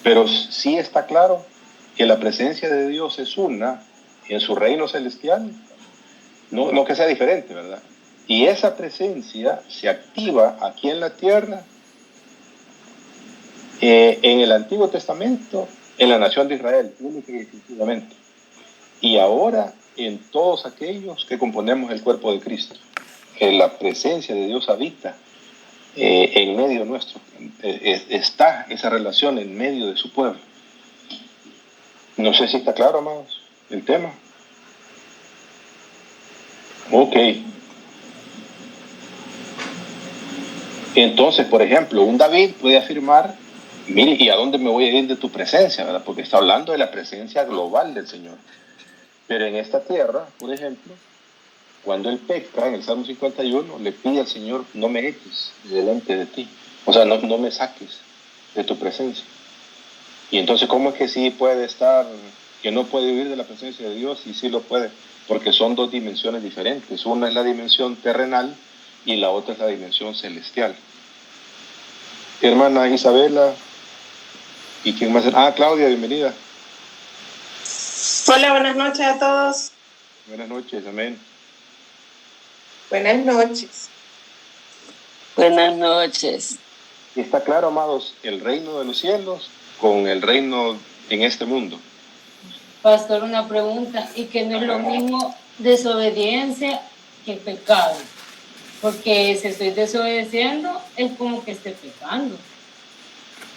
Pero sí está claro que la presencia de Dios es una en su reino celestial, no que sea diferente, ¿verdad? Y esa presencia se activa aquí en la tierra, en el Antiguo Testamento, en la nación de Israel, única y exclusivamente. Y ahora en todos aquellos que componemos el cuerpo de Cristo, que la presencia de Dios habita en medio nuestro, está esa relación en medio de su pueblo. No sé si está claro, amados, el tema. Ok. Entonces, por ejemplo, un David puede afirmar, mire, ¿y a dónde me voy a ir de tu presencia? ¿Verdad? Porque está hablando de la presencia global del Señor. Pero en esta tierra, por ejemplo, cuando él peca, en el Salmo 51, le pide al Señor, no me eches delante de ti. O sea, no me saques de tu presencia. Y entonces, ¿cómo es que sí puede estar, que no puede vivir de la presencia de Dios y sí lo puede? Porque son dos dimensiones diferentes. Una es la dimensión terrenal y la otra es la dimensión celestial. Hermana Isabela, ¿y quién más? Claudia, bienvenida. Hola, buenas noches a todos. Buenas noches, amén. Buenas noches. Buenas noches. Está claro, amados, el reino de los cielos con el reino en este mundo. Pastor, una pregunta, y que no es lo mismo desobediencia que pecado, porque si estoy desobedeciendo es como que esté pecando.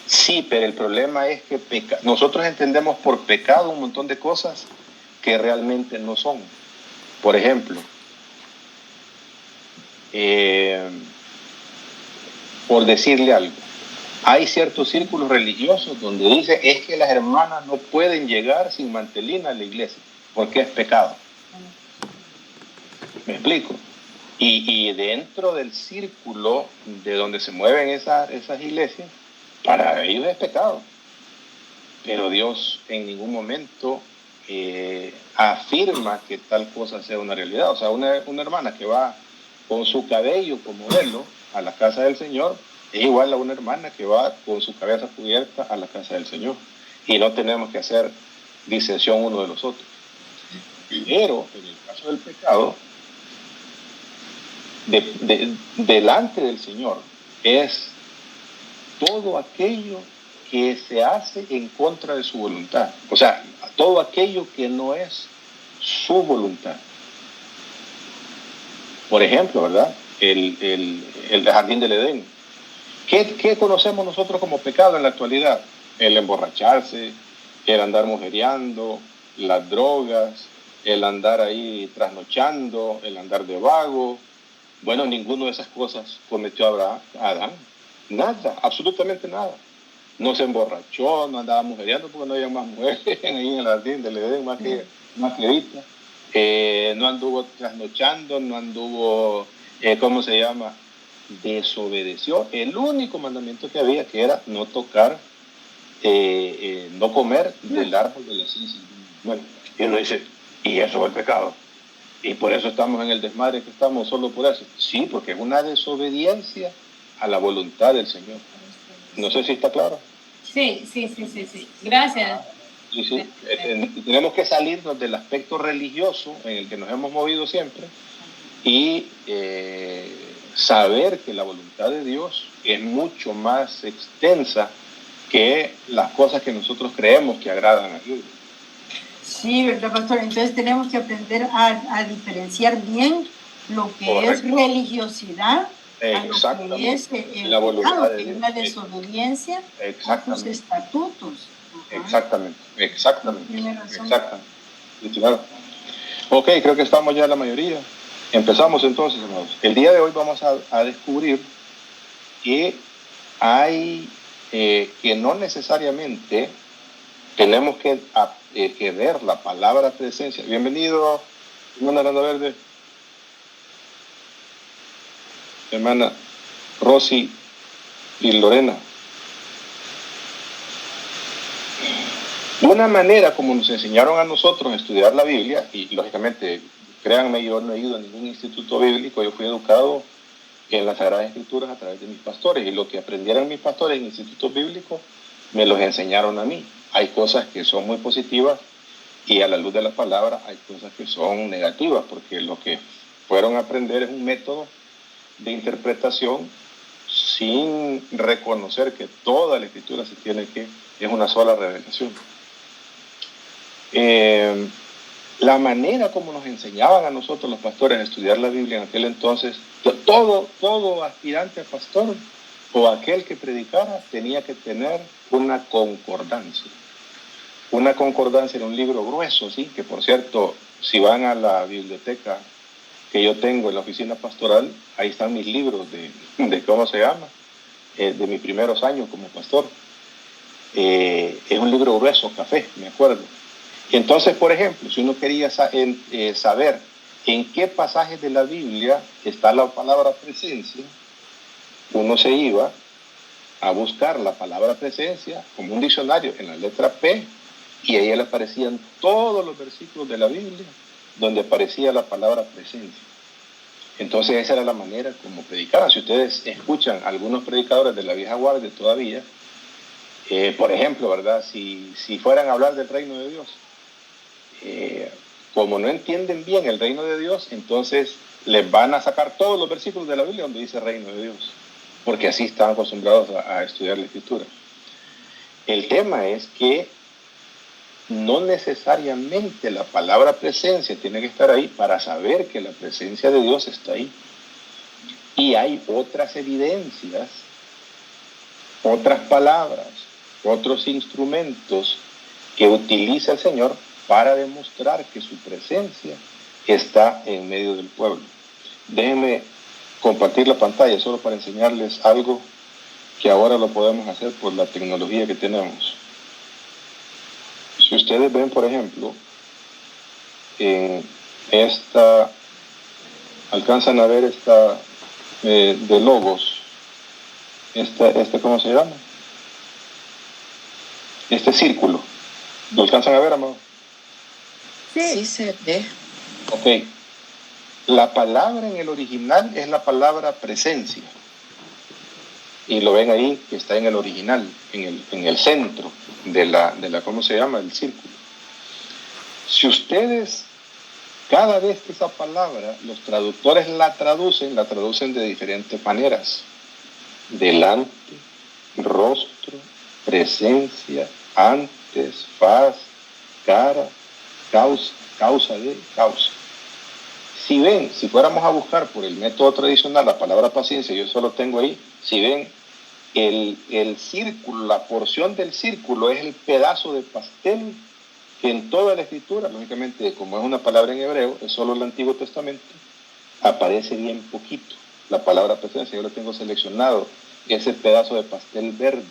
Sí, pero el problema es que nosotros entendemos por pecado un montón de cosas que realmente no son. Por ejemplo, por decirle algo, hay ciertos círculos religiosos donde dice es que las hermanas no pueden llegar sin mantelina a la iglesia porque es pecado. ¿Me explico? Y dentro del círculo de donde se mueven esas iglesias, para ellos es pecado. Pero Dios en ningún momento afirma que tal cosa sea una realidad. O sea, una hermana que va con su cabello como velo a la casa del Señor es igual a una hermana que va con su cabeza cubierta a la casa del Señor. Y no tenemos que hacer disensión uno de los otros. Pero en el caso del pecado, delante del Señor es todo aquello que se hace en contra de su voluntad. O sea, todo aquello que no es su voluntad. Por ejemplo, ¿verdad? El jardín del Edén. ¿Qué conocemos nosotros como pecado en la actualidad? El emborracharse, el andar mujereando, las drogas, el andar ahí trasnochando, el andar de vago. Bueno, ninguna de esas cosas cometió Adán. Nada, absolutamente nada. No se emborrachó, no andaba mujereando porque no había más mujeres ahí en el jardín del Edén, más que ahorita. No anduvo trasnochando, no anduvo, ¿cómo se llama? Desobedeció el único mandamiento que había, que era no tocar, no comer del árbol de la ciencia. Bueno, y uno dice, y eso fue el pecado. Y por eso estamos en el desmadre que estamos, solo por eso. Sí, porque es una desobediencia a la voluntad del Señor. No sé si está claro. Sí. Gracias. Sí. Tenemos que salirnos del aspecto religioso en el que nos hemos movido siempre y saber que la voluntad de Dios es mucho más extensa que las cosas que nosotros creemos que agradan a Dios. Sí, ¿verdad, pastor? Entonces tenemos que aprender a diferenciar bien lo que Correcto. es religiosidad a lo que es la voluntad pecado, de que Dios. es la desobediencia a sus estatutos. Exactamente. Tiene razón. Exactamente. Claro. Ok, creo que estamos ya la mayoría. Empezamos entonces, hermanos. El día de hoy vamos a descubrir que hay, que no necesariamente tenemos que ver la palabra presencia. Bienvenido, hermana Aranda Verde. Hermana Rosy y Lorena. Una manera como nos enseñaron a nosotros a estudiar la Biblia, y lógicamente, créanme, yo no he ido a ningún instituto bíblico, yo fui educado en las Sagradas Escrituras a través de mis pastores, y lo que aprendieron mis pastores en institutos bíblicos me los enseñaron a mí. Hay cosas que son muy positivas y a la luz de la palabra hay cosas que son negativas, porque lo que fueron a aprender es un método de interpretación sin reconocer que toda la escritura se tiene que, es una sola revelación. La manera como nos enseñaban a nosotros los pastores a estudiar la Biblia en aquel entonces, todo aspirante a pastor o aquel que predicara tenía que tener una concordancia. Una concordancia era un libro grueso, ¿sí? Que por cierto, si van a la biblioteca que yo tengo en la oficina pastoral, ahí están mis libros de ¿cómo se llama? De mis primeros años como pastor. Es un libro grueso, café, me acuerdo. Y entonces, por ejemplo, si uno quería saber en qué pasajes de la Biblia está la palabra presencia, uno se iba a buscar la palabra presencia como un diccionario en la letra P, y ahí le aparecían todos los versículos de la Biblia donde aparecía la palabra presencia. Entonces esa era la manera como predicaban. Si ustedes escuchan algunos predicadores de la vieja guardia todavía, por ejemplo, ¿verdad? Si fueran a hablar del reino de Dios, como no entienden bien el reino de Dios, entonces les van a sacar todos los versículos de la Biblia donde dice reino de Dios, porque así están acostumbrados a estudiar la escritura. El tema es que no necesariamente la palabra presencia tiene que estar ahí para saber que la presencia de Dios está ahí. Y hay otras evidencias, otras palabras, otros instrumentos que utiliza el Señor para demostrar que su presencia está en medio del pueblo. Déjenme compartir la pantalla solo para enseñarles algo que ahora lo podemos hacer por la tecnología que tenemos. Si ustedes ven, por ejemplo, alcanzan a ver esta de logos, ¿cómo se llama? Este círculo. ¿Lo alcanzan a ver, amado? Sí se ve. Ok. La palabra en el original es la palabra presencia. Y lo ven ahí, que está en el original, en el centro de la ¿cómo se llama? El círculo. Si ustedes, cada vez que esa palabra, los traductores la traducen de diferentes maneras. Delante, rostro, presencia, antes, faz, cara, causa de, causa. Si ven, si fuéramos a buscar por el método tradicional la palabra paciencia, yo solo tengo ahí, si ven, el círculo, la porción del círculo es el pedazo de pastel que en toda la escritura, lógicamente como es una palabra en hebreo, es solo el Antiguo Testamento, aparece bien poquito. La palabra presencia, yo lo tengo seleccionado, ese pedazo de pastel verde.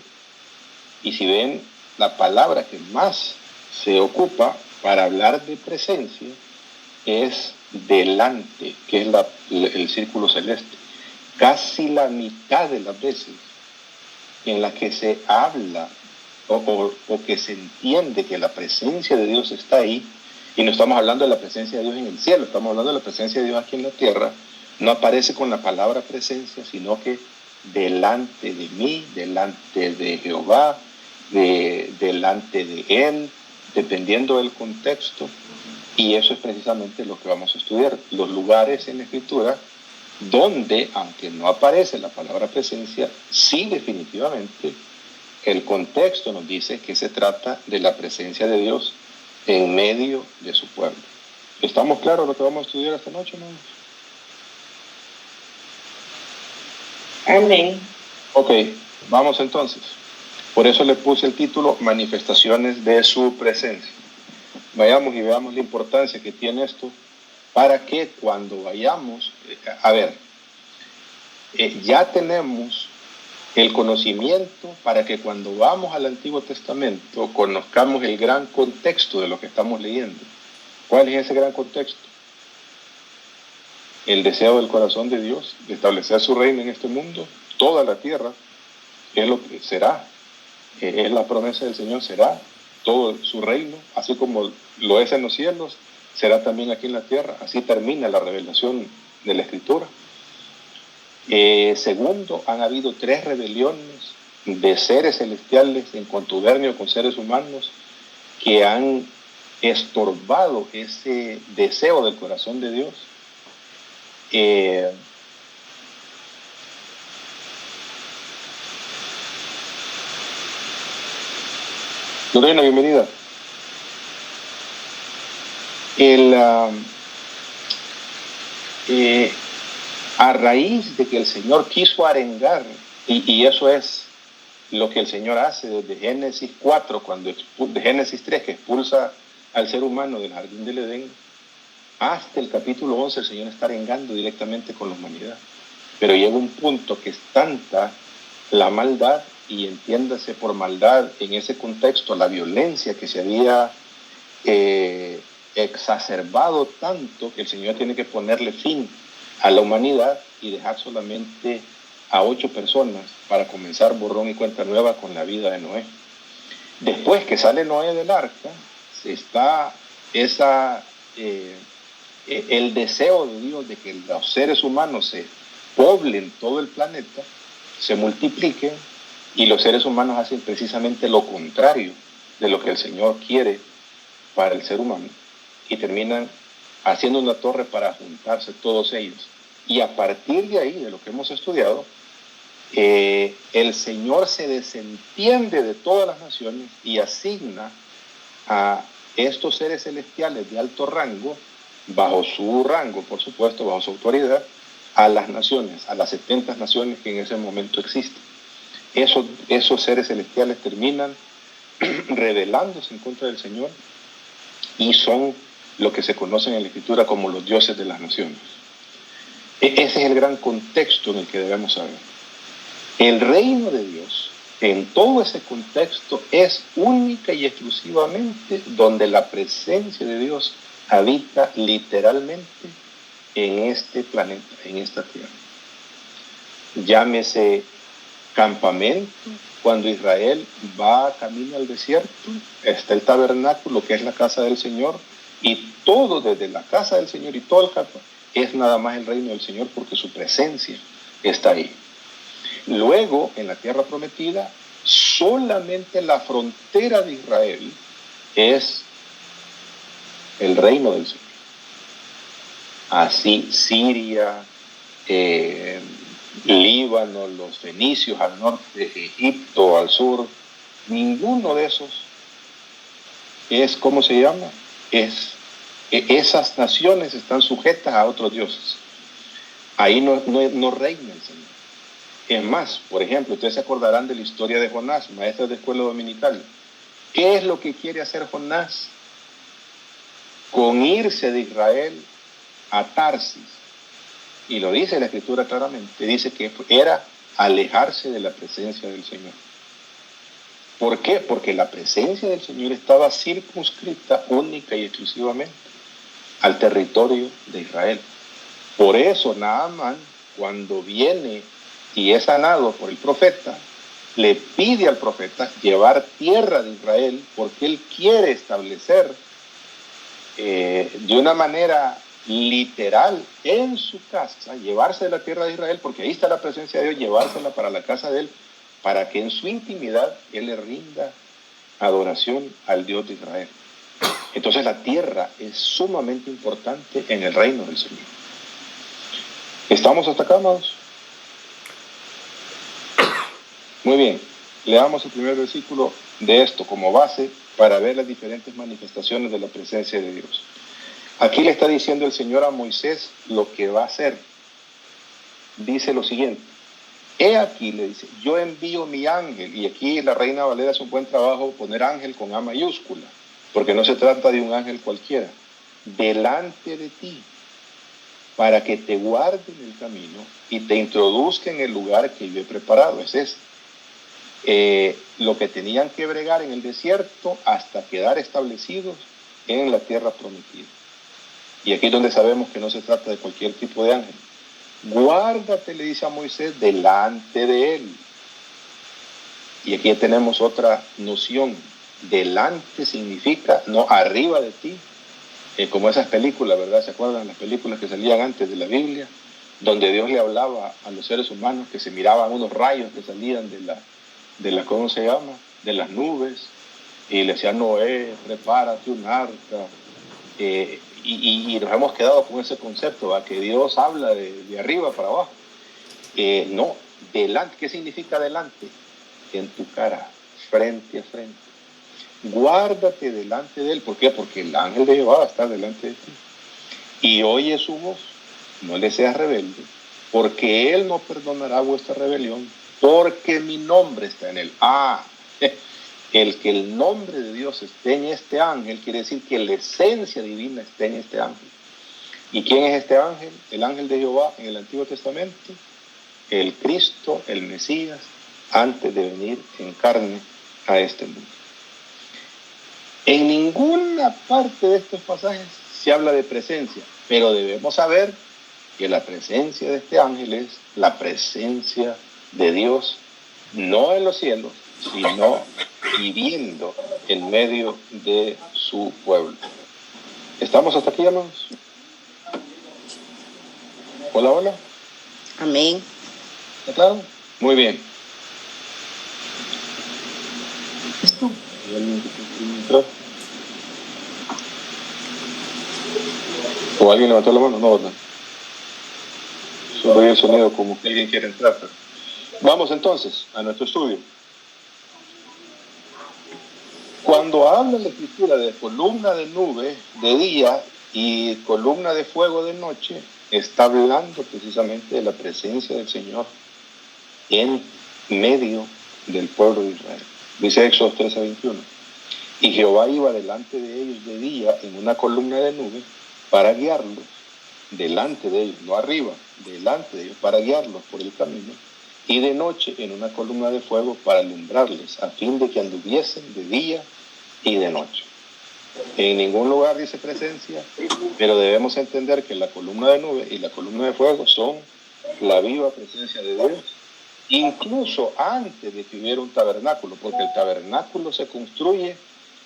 Y si ven, la palabra que más se ocupa para hablar de presencia es delante, que es el círculo celeste. Casi la mitad de las veces en las que se habla o que se entiende que la presencia de Dios está ahí, y no estamos hablando de la presencia de Dios en el cielo, estamos hablando de la presencia de Dios aquí en la tierra, no aparece con la palabra presencia, sino que delante de mí, delante de Jehová, delante de Él, dependiendo del contexto. Y eso es precisamente lo que vamos a estudiar, los lugares en la Escritura donde, aunque no aparece la palabra presencia, sí definitivamente el contexto nos dice que se trata de la presencia de Dios en medio de su pueblo. ¿Estamos claros lo que vamos a estudiar esta noche, hermanos? Amén. Ok, vamos entonces. Por eso le puse el título Manifestaciones de su presencia. Vayamos y veamos la importancia que tiene esto para que cuando vayamos, ya tenemos el conocimiento para que cuando vamos al Antiguo Testamento conozcamos el gran contexto de lo que estamos leyendo. ¿Cuál es ese gran contexto? El deseo del corazón de Dios de establecer su reino en este mundo, toda la tierra, es lo que será, es la promesa del Señor, será todo su reino, así como lo es en los cielos, será también aquí en la tierra. Así termina la revelación de la Escritura. Segundo, han habido 3 rebeliones de seres celestiales en contubernio con seres humanos que han estorbado ese deseo del corazón de Dios. Yo doy la bienvenida. A raíz de que el Señor quiso arengar, y eso es lo que el Señor hace desde Génesis 4, de Génesis 3, que expulsa al ser humano del jardín del Edén, hasta el capítulo 11 el Señor está arengando directamente con la humanidad. Pero llega un punto que es tanta la maldad, y entiéndase por maldad en ese contexto la violencia que se había exacerbado tanto, que el Señor tiene que ponerle fin a la humanidad y dejar solamente a 8 personas para comenzar borrón y cuenta nueva con la vida de Noé. Después que sale Noé del arca, está el deseo de Dios de que los seres humanos se poblen todo el planeta, se multipliquen, y los seres humanos hacen precisamente lo contrario de lo que el Señor quiere para el ser humano, y terminan haciendo una torre para juntarse todos ellos. Y a partir de ahí, de lo que hemos estudiado, el Señor se desentiende de todas las naciones y asigna a estos seres celestiales de alto rango, bajo su rango, por supuesto, bajo su autoridad, a las naciones, a las 70 naciones que en ese momento existen. Esos seres celestiales terminan rebelándose en contra del Señor y son lo que se conoce en la Escritura como los dioses de las naciones. Ese es el gran contexto en el que debemos saber. El reino de Dios, en todo ese contexto, es única y exclusivamente donde la presencia de Dios habita literalmente en este planeta, en esta tierra. Llámese campamento, cuando Israel va camino al desierto, está el tabernáculo, que es la casa del Señor, y todo desde la casa del Señor y todo el campo es nada más el reino del Señor, porque su presencia está ahí. Luego, en la tierra prometida, solamente la frontera de Israel es el reino del Señor. Así Siria, Líbano, los fenicios al norte, Egipto al sur, ninguno de esos es, ¿cómo se llama? Esas naciones están sujetas a otros dioses. Ahí no reina el Señor. Es más, por ejemplo, ustedes se acordarán de la historia de Jonás, maestros de escuela dominical. ¿Qué es lo que quiere hacer Jonás? Con irse de Israel a Tarsis. Y lo dice la Escritura claramente, dice que era alejarse de la presencia del Señor. ¿Por qué? Porque la presencia del Señor estaba circunscrita única y exclusivamente al territorio de Israel. Por eso Naamán, cuando viene y es sanado por el profeta, le pide al profeta llevar tierra de Israel, porque él quiere establecer de una manera literal en su casa, llevarse de la tierra de Israel, porque ahí está la presencia de Dios, llevársela para la casa de él, para que en su intimidad él le rinda adoración al Dios de Israel. Entonces la tierra es sumamente importante en el reino del Señor. ¿Estamos hasta acá, amados? Muy bien, leamos el primer versículo de esto como base para ver las diferentes manifestaciones de la presencia de Dios. Aquí le está diciendo el Señor a Moisés lo que va a hacer. Dice lo siguiente: he aquí, le dice, yo envío mi ángel, y aquí la Reina Valera hace un buen trabajo poner ángel con A mayúscula, porque no se trata de un ángel cualquiera, delante de ti, para que te guarde en el camino y te introduzca en el lugar que yo he preparado. Es lo que tenían que bregar en el desierto hasta quedar establecidos en la tierra prometida. Y aquí es donde sabemos que no se trata de cualquier tipo de ángel. Guárdate, le dice a Moisés, delante de él. Y aquí tenemos otra noción. Delante significa no arriba de ti. Como esas películas, ¿verdad? ¿Se acuerdan? Las películas que salían antes de la Biblia, donde Dios le hablaba a los seres humanos, que se miraban unos rayos que salían ¿cómo se llama? De las nubes, y le decía a Noé, prepárate un arca, y nos hemos quedado con ese concepto, ¿va? Que Dios habla de arriba para abajo. No, delante. ¿Qué significa delante? En tu cara, frente a frente. Guárdate delante de él. ¿Por qué? Porque el ángel de Jehová está delante de ti. Y oye su voz. No le seas rebelde, porque él no perdonará vuestra rebelión, porque mi nombre está en él. El que el nombre de Dios esté en este ángel quiere decir que la esencia divina esté en este ángel. ¿Y quién es este ángel? El ángel de Jehová en el Antiguo Testamento, el Cristo, el Mesías, antes de venir en carne a este mundo. En ninguna parte de estos pasajes se habla de presencia, pero debemos saber que la presencia de este ángel es la presencia de Dios, no en los cielos, sino viviendo en medio de su pueblo. ¿Estamos hasta aquí, hermanos? Hola, hola. Amén. ¿Está claro? Muy bien. ¿O alguien levantó la mano? No, ¿verdad? Solo oí el sonido como que alguien quiere entrar. Pero... Vamos entonces a nuestro estudio. Cuando habla la Escritura de columna de nube de día y columna de fuego de noche, está hablando precisamente de la presencia del Señor en medio del pueblo de Israel. Dice Éxodo 13:21. Y Jehová iba delante de ellos de día en una columna de nube para guiarlos, delante de ellos, no arriba, delante de ellos, para guiarlos por el camino, y de noche en una columna de fuego para alumbrarles, a fin de que anduviesen de día y de noche. En ningún lugar dice presencia, pero debemos entender que la columna de nube y la columna de fuego son la viva presencia de Dios, incluso antes de que hubiera un tabernáculo, porque el tabernáculo se construye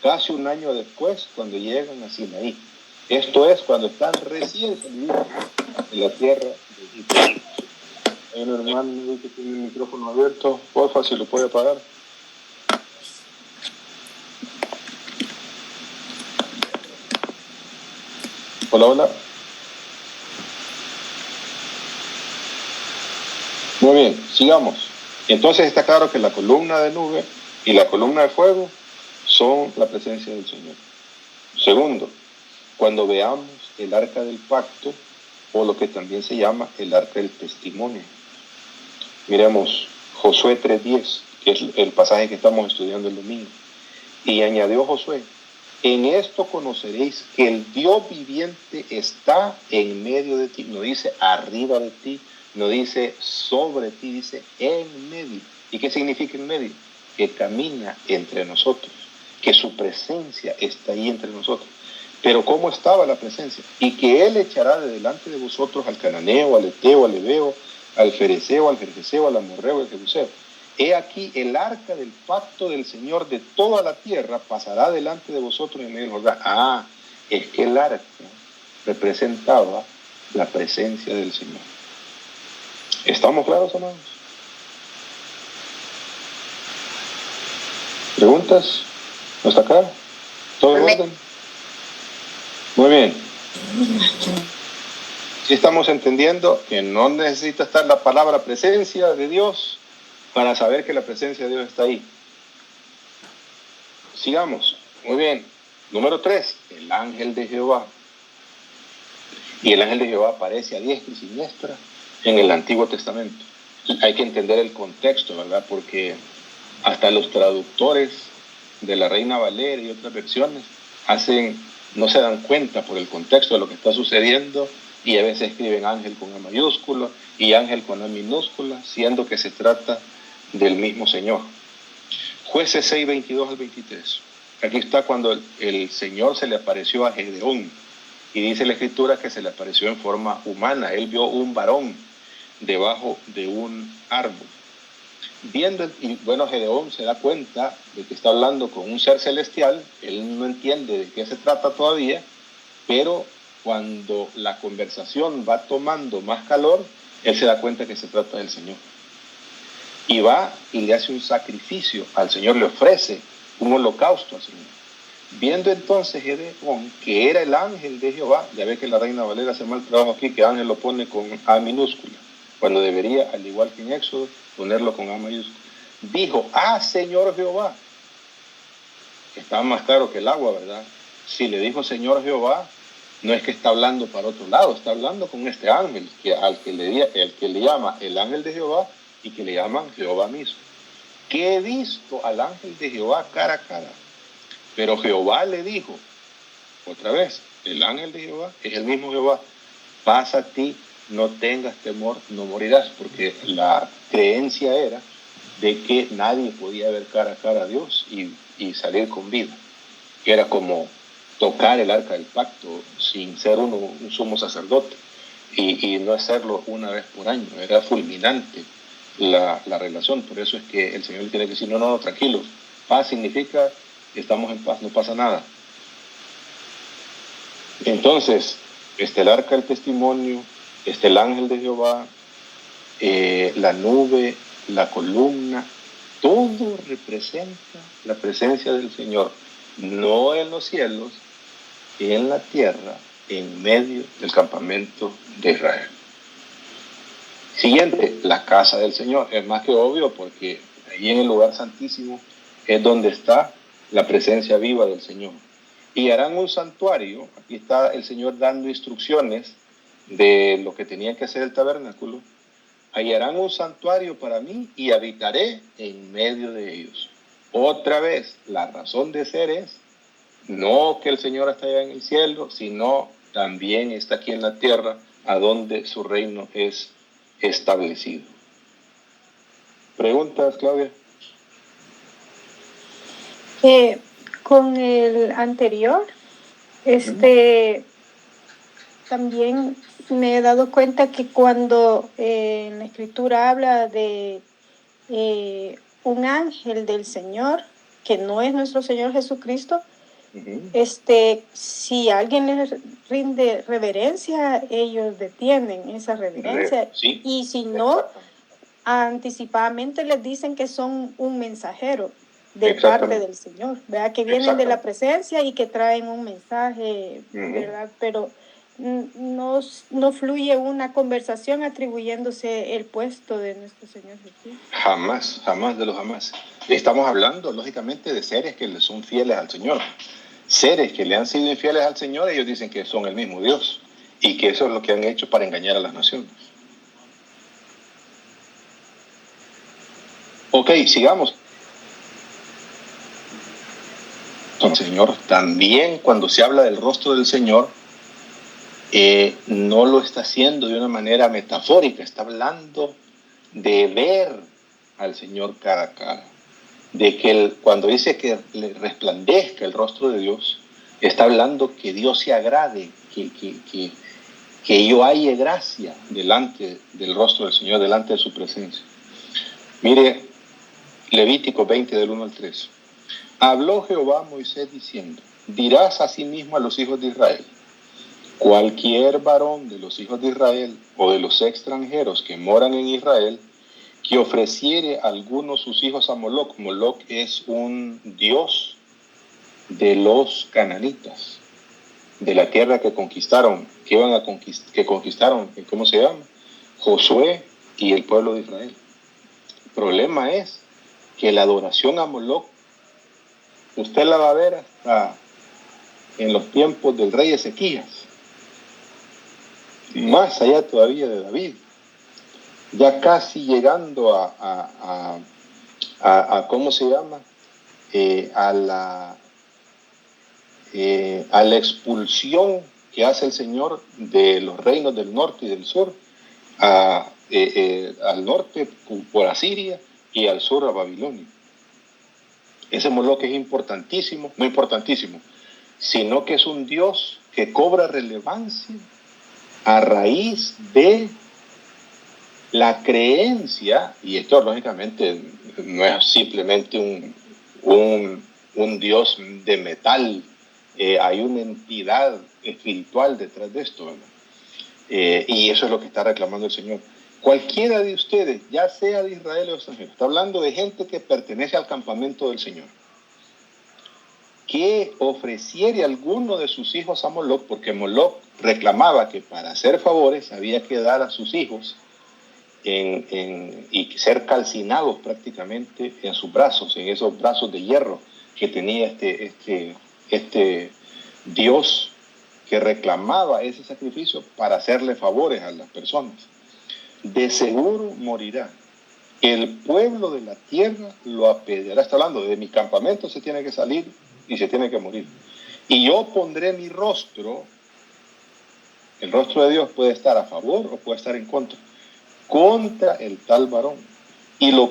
casi un año después, cuando llegan a Sinaí. Esto es cuando están recién salidos de la tierra de Egipto. Hay un hermano que tiene el micrófono abierto, porfa, si lo puede apagar. Hola, hola. Muy bien, sigamos. Entonces está claro que la columna de nube y la columna de fuego son la presencia del Señor. Segundo, cuando veamos el arca del pacto, o lo que también se llama el arca del testimonio. Miremos Josué 3:10, que es el pasaje que estamos estudiando el domingo. Y añadió Josué: en esto conoceréis que el Dios viviente está en medio de ti. No dice arriba de ti, no dice sobre ti, dice en medio. ¿Y qué significa en medio? Que camina entre nosotros, que su presencia está ahí entre nosotros. Pero ¿cómo estaba la presencia? Y que él echará de delante de vosotros al cananeo, al eteo, al heveo, al fereceo, al gergeseo, al amorreo, al jebuseo. He aquí el arca del pacto del Señor de toda la tierra pasará delante de vosotros en medio del Jordán. Es que el arca representaba la presencia del Señor. ¿Estamos claros, hermanos? ¿Preguntas? ¿No está claro? ¿Todo en orden? Muy bien. Sí estamos entendiendo que no necesita estar la palabra presencia de Dios para saber que la presencia de Dios está ahí. Sigamos. Muy bien. Número 3, el ángel de Jehová. Y el ángel de Jehová aparece a diestra y siniestra en el Antiguo Testamento. Hay que entender el contexto, ¿verdad? Porque hasta los traductores de la Reina Valera y otras versiones no se dan cuenta por el contexto de lo que está sucediendo, y a veces escriben ángel con A mayúscula y ángel con A minúscula, siendo que se trata del mismo Señor. Jueces 6:22 al 23. Aquí está cuando el Señor se le apareció a Gedeón, y dice la Escritura que se le apareció en forma humana. Él vio un varón debajo de un árbol. Gedeón se da cuenta de que está hablando con un ser celestial. Él no entiende de qué se trata todavía, pero cuando la conversación va tomando más calor, él se da cuenta que se trata del Señor. y va y le hace un sacrificio al Señor, le ofrece un holocausto al Señor. Viendo entonces Gedeón que era el ángel de Jehová, ya ve que la Reina Valera hace mal trabajo aquí, que ángel lo pone con A minúscula, cuando debería, al igual que en Éxodo, ponerlo con A mayúscula. Dijo, Señor Jehová, que estaba más claro que el agua, ¿verdad? Si le dijo Señor Jehová, no es que está hablando para otro lado, está hablando con este ángel, el que le llama el ángel de Jehová y que le llaman Jehová mismo. Que he visto al ángel de Jehová cara a cara. Pero Jehová le dijo, otra vez, el ángel de Jehová es el mismo Jehová, pasa a ti, no tengas temor, no morirás, porque la creencia era de que nadie podía ver cara a cara a Dios y salir con vida, que era como tocar el arca del pacto sin ser uno un sumo sacerdote y no hacerlo una vez por año, era fulminante la relación. Por eso es que el Señor le tiene que decir, no, tranquilo, paz significa que estamos en paz, no pasa nada. Entonces, el arca del testimonio, el ángel de Jehová, la nube, la columna, todo representa la presencia del Señor, no en los cielos, en la tierra, en medio del campamento de Israel. Siguiente, la casa del Señor. Es más que obvio porque ahí en el lugar santísimo es donde está la presencia viva del Señor. Y harán un santuario. Aquí está el Señor dando instrucciones de lo que tenía que hacer el tabernáculo. Ahí harán un santuario para mí y habitaré en medio de ellos. Otra vez, la razón de ser es no que el Señor está allá en el cielo, sino también está aquí en la tierra, a donde su reino es establecido. ¿Preguntas, Claudia? Con el anterior, también me he dado cuenta que cuando en la Escritura habla de un ángel del Señor, que no es nuestro Señor Jesucristo, si alguien les rinde reverencia, ellos detienen esa reverencia. Sí, y si no, anticipadamente les dicen que son un mensajero de parte del Señor, ¿verdad? Que vienen de la presencia y que traen un mensaje, ¿verdad? Pero no fluye una conversación atribuyéndose el puesto de nuestro Señor Jesús. Jamás de los jamás. Estamos hablando, lógicamente, de seres que le son fieles al Señor. Seres que le han sido infieles al Señor, ellos dicen que son el mismo Dios y que eso es lo que han hecho para engañar a las naciones. Ok, sigamos. Señor, también cuando se habla del rostro del Señor, no lo está haciendo de una manera metafórica, está hablando de ver al Señor cara a cara. De que cuando dice que le resplandezca el rostro de Dios, está hablando que Dios se agrade, que yo halle gracia delante del rostro del Señor, delante de su presencia. Mire, Levítico 20 del 1 al 3. Habló Jehová a Moisés diciendo, dirás asimismo a los hijos de Israel, cualquier varón de los hijos de Israel o de los extranjeros que moran en Israel, que ofreciere a alguno sus hijos a Moloc. Moloc es un dios de los cananitas, de la tierra que conquistaron, que conquistaron, ¿cómo se llama? Josué y el pueblo de Israel. El problema es que la adoración a Moloc, usted la va a ver hasta en los tiempos del rey Ezequías, más allá todavía de David, ya casi llegando a ¿cómo se llama? A la expulsión que hace el Señor de los reinos del norte y del sur, al norte por Asiria y al sur a Babilonia. Ese Moloc es importantísimo, no importantísimo, sino que es un Dios que cobra relevancia a raíz de la creencia, y esto lógicamente no es simplemente un Dios de metal, hay una entidad espiritual detrás de esto, ¿verdad? Y eso es lo que está reclamando el Señor. cualquiera de ustedes, ya sea de Israel o extranjero, está hablando de gente que pertenece al campamento del Señor, que ofreciere alguno de sus hijos a Moloc, porque Moloc reclamaba que para hacer favores había que dar a sus hijos y ser calcinados prácticamente en sus brazos, en esos brazos de hierro que tenía este Dios que reclamaba ese sacrificio para hacerle favores a las personas. De seguro morirá. El pueblo de la tierra lo apedreará. Está hablando de mi campamento, se tiene que salir y se tiene que morir. Y yo pondré mi rostro, el rostro de Dios puede estar a favor o puede estar en contra el tal varón. Y lo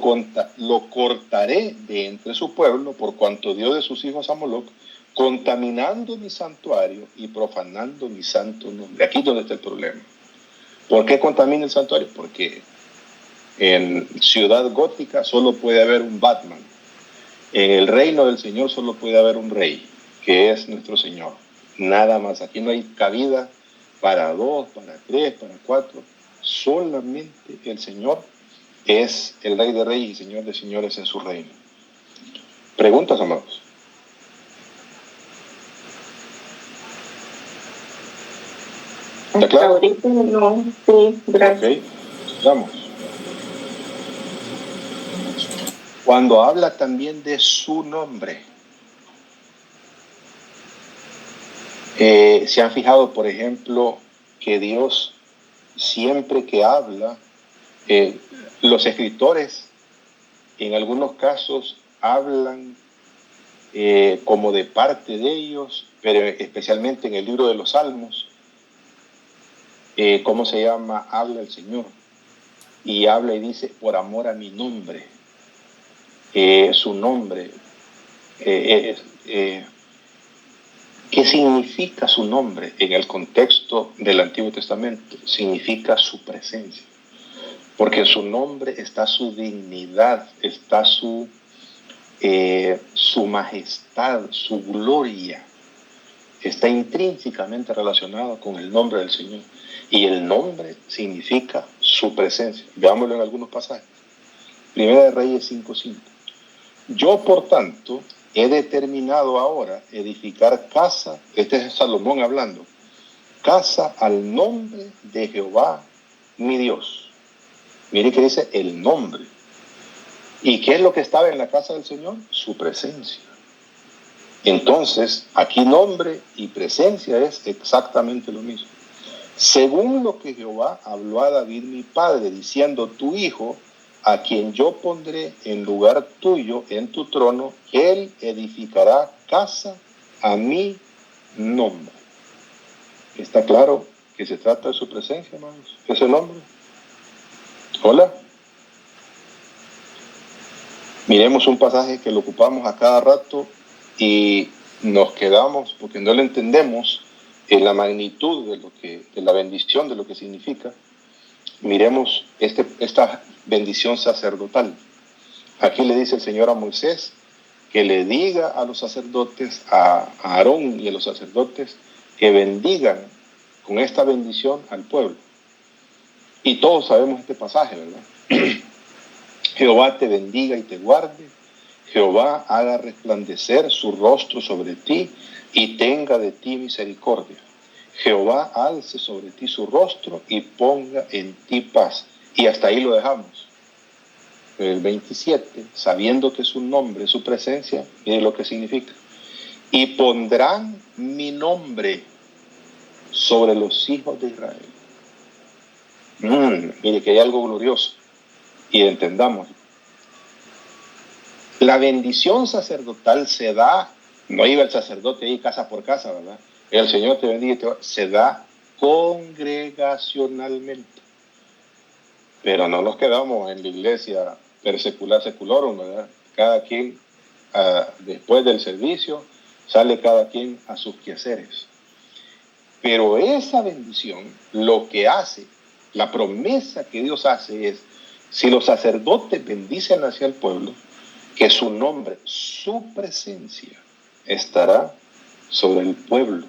cortaré de entre su pueblo, por cuanto dio de sus hijos a Moloc, contaminando mi santuario y profanando mi santo nombre. Aquí es donde está el problema. ¿Por qué contamina el santuario? Porque en Ciudad Gótica solo puede haber un Batman. En el reino del Señor solo puede haber un rey, que es nuestro Señor. Nada más. Aquí no hay cabida para 2, para 3, para 4. Solamente el Señor es el Rey de Reyes y Señor de Señores en su reino. ¿Preguntas, amados? ¿Está claro? Ahorita no, sí, gracias. Ok, vamos. Cuando habla también de su nombre, se han fijado, por ejemplo, que Dios siempre que habla, los escritores en algunos casos hablan como de parte de ellos, pero especialmente en el libro de los Salmos, ¿cómo se llama? Habla el Señor y habla y dice, por amor a mi nombre, su nombre. ¿Qué significa su nombre en el contexto del Antiguo Testamento? Significa su presencia, porque en su nombre está su dignidad, está su majestad, su gloria, está intrínsecamente relacionado con el nombre del Señor. Y el nombre significa su presencia. Veámoslo en algunos pasajes. Primera de Reyes 5:5. Yo, por tanto, he determinado ahora edificar casa, este es Salomón hablando, casa al nombre de Jehová, mi Dios. Mire que dice el nombre. ¿Y qué es lo que estaba en la casa del Señor? Su presencia. Entonces, aquí nombre y presencia es exactamente lo mismo. Según lo que Jehová habló a David mi padre, diciendo, tu hijo, a quien yo pondré en lugar tuyo en tu trono, él edificará casa a mi nombre. ¿Está claro que se trata de su presencia, hermanos? ¿Ese nombre? ¿Hola? Miremos un pasaje que lo ocupamos a cada rato y nos quedamos, porque no lo entendemos, en la magnitud de la bendición, de lo que significa. Miremos esta bendición sacerdotal. Aquí le dice el Señor a Moisés que le diga a los sacerdotes, a Aarón y a los sacerdotes, que bendigan con esta bendición al pueblo. Y todos sabemos este pasaje, ¿verdad? Jehová te bendiga y te guarde. Jehová haga resplandecer su rostro sobre ti y tenga de ti misericordia. Jehová alce sobre ti su rostro y ponga en ti paz. Y hasta ahí lo dejamos. El 27, sabiendo que su nombre, su presencia, mire lo que significa. Y pondrán mi nombre sobre los hijos de Israel. Mire que hay algo glorioso. Y entendamos. La bendición sacerdotal se da, no iba el sacerdote ahí casa por casa, ¿verdad? El Señor te bendiga, se da congregacionalmente. Pero no nos quedamos en la iglesia per secular seculorum, ¿verdad? Cada quien, después del servicio, sale cada quien a sus quehaceres. Pero esa bendición, lo que hace, la promesa que Dios hace es, si los sacerdotes bendicen hacia el pueblo, que su nombre, su presencia, estará sobre el pueblo.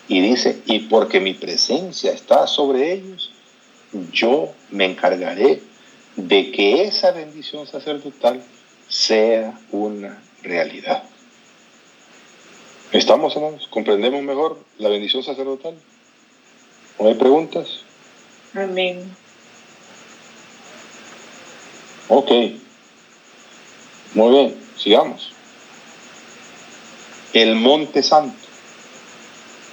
Y dice, y porque mi presencia está sobre ellos, yo me encargaré de que esa bendición sacerdotal sea una realidad. ¿Estamos, hermanos? ¿Comprendemos mejor la bendición sacerdotal? ¿No hay preguntas? Amén. Ok. Muy bien, sigamos. El Monte Santo.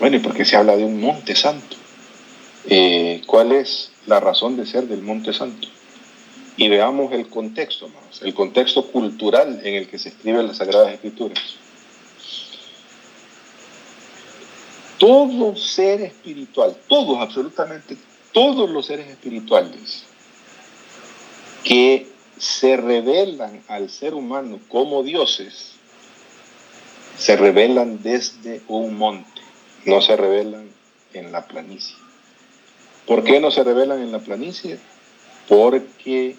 Bueno, ¿y por qué se habla de un Monte Santo? ¿Cuál es la razón de ser del Monte Santo? Y veamos el contexto, hermanos, el contexto cultural en el que se escriben las Sagradas Escrituras. Todo ser espiritual, todos, absolutamente todos los seres espirituales que se revelan al ser humano como dioses, se revelan desde un monte, no se revelan en la planicie. ¿Por qué no se revelan en la planicie? Porque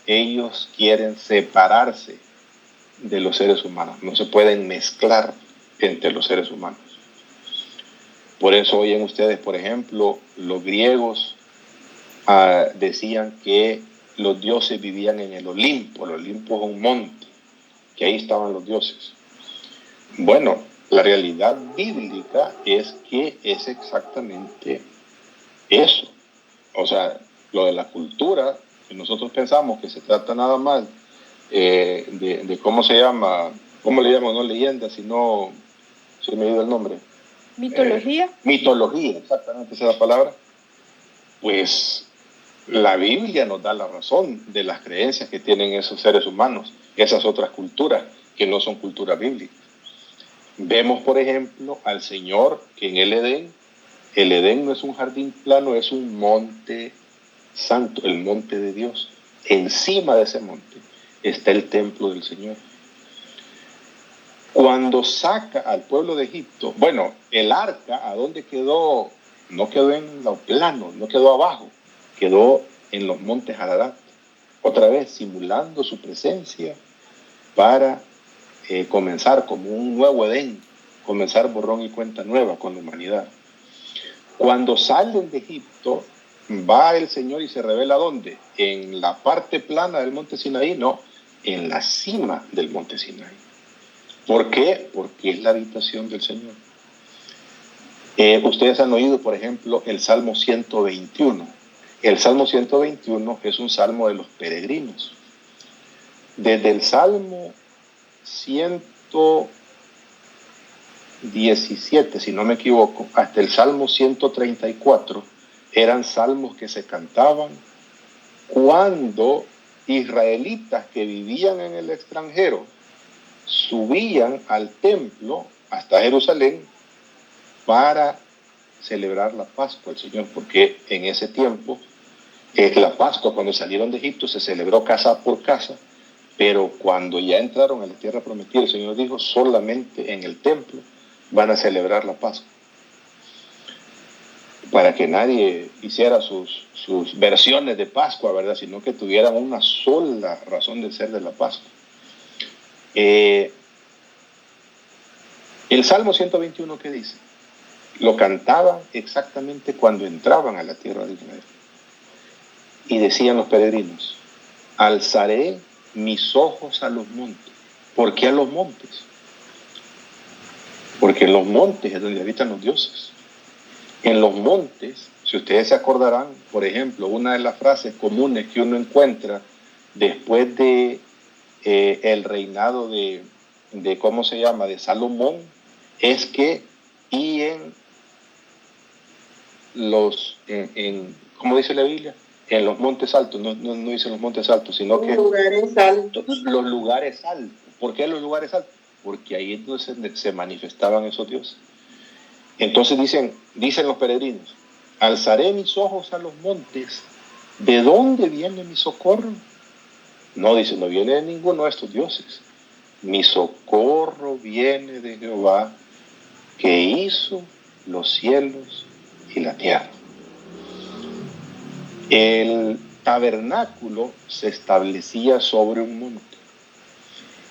ellos quieren separarse de los seres humanos, no se pueden mezclar entre los seres humanos. Por eso oyen ustedes, por ejemplo, los griegos decían que los dioses vivían en el Olimpo. El Olimpo es un monte, que ahí estaban los dioses. Bueno, la realidad bíblica es que es exactamente eso. O sea, lo de la cultura, que nosotros pensamos que se trata nada más de cómo se llama, cómo le llaman, no leyenda, sino, se me ha ido el nombre. Mitología. Mitología, exactamente esa es la palabra. Pues la Biblia nos da la razón de las creencias que tienen esos seres humanos, esas otras culturas que no son culturas bíblicas. Vemos, por ejemplo, al Señor que en el Edén no es un jardín plano, es un monte santo, el monte de Dios. Encima de ese monte está el templo del Señor. Cuando saca al pueblo de Egipto, bueno, el arca, ¿a dónde quedó? No quedó en lo plano, no quedó abajo, quedó en los montes Ararat, otra vez simulando su presencia para comenzar como un nuevo Edén, comenzar borrón y cuenta nueva con la humanidad. Cuando salen de Egipto, va el Señor y se revela ¿dónde? En la parte plana del monte Sinaí, no, en la cima del monte Sinaí. ¿Por qué? Porque es la habitación del Señor. Ustedes han oído, por ejemplo, el Salmo 121. El Salmo 121 es un salmo de los peregrinos. Desde el Salmo 117, si no me equivoco, hasta el Salmo 134, eran salmos que se cantaban cuando israelitas que vivían en el extranjero subían al templo hasta Jerusalén para celebrar la Pascua del Señor, porque en ese tiempo la Pascua, cuando salieron de Egipto, se celebró casa por casa, pero cuando ya entraron a la tierra prometida, el Señor dijo, solamente en el templo van a celebrar la Pascua, para que nadie hiciera sus versiones de Pascua, ¿verdad? Sino que tuvieran una sola razón de ser de la Pascua. El Salmo 121, ¿qué dice? Lo cantaban exactamente cuando entraban a la tierra de Israel. Y decían los peregrinos, alzaré mis ojos a los montes. ¿Por qué a los montes? Porque en los montes es donde habitan los dioses. En los montes, si ustedes se acordarán, por ejemplo, una de las frases comunes que uno encuentra después de el reinado de ¿cómo se llama?, de Salomón, es que y en los, ¿cómo dice la Biblia? En los montes altos, no dice los montes altos, sino que lugares altos. Los lugares altos. ¿Por qué los lugares altos? Porque ahí es donde se manifestaban esos dioses. Entonces dicen los peregrinos, alzaré mis ojos a los montes, ¿de dónde viene mi socorro? No, dice, no viene de ninguno de estos dioses. Mi socorro viene de Jehová, que hizo los cielos y la tierra. El tabernáculo se establecía sobre un monte.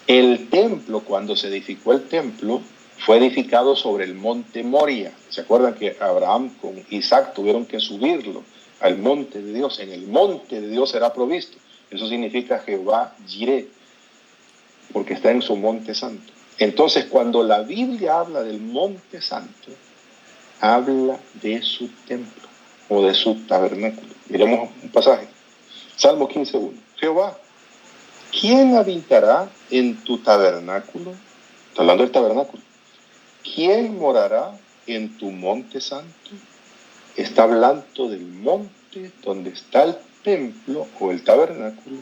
El templo, cuando se edificó el templo, fue edificado sobre el monte Moria. ¿Se acuerdan que Abraham con Isaac tuvieron que subirlo al monte de Dios. En el monte de Dios será provisto. Eso significa Jehová Jireh, porque está en su monte santo. Entonces, cuando la Biblia habla del monte santo, habla de su templo o de su tabernáculo. Miremos un pasaje. Salmo 15:1. Jehová, ¿quién habitará en tu tabernáculo? Está hablando del tabernáculo. ¿Quién morará en tu monte santo? Está hablando del monte donde está el templo o el tabernáculo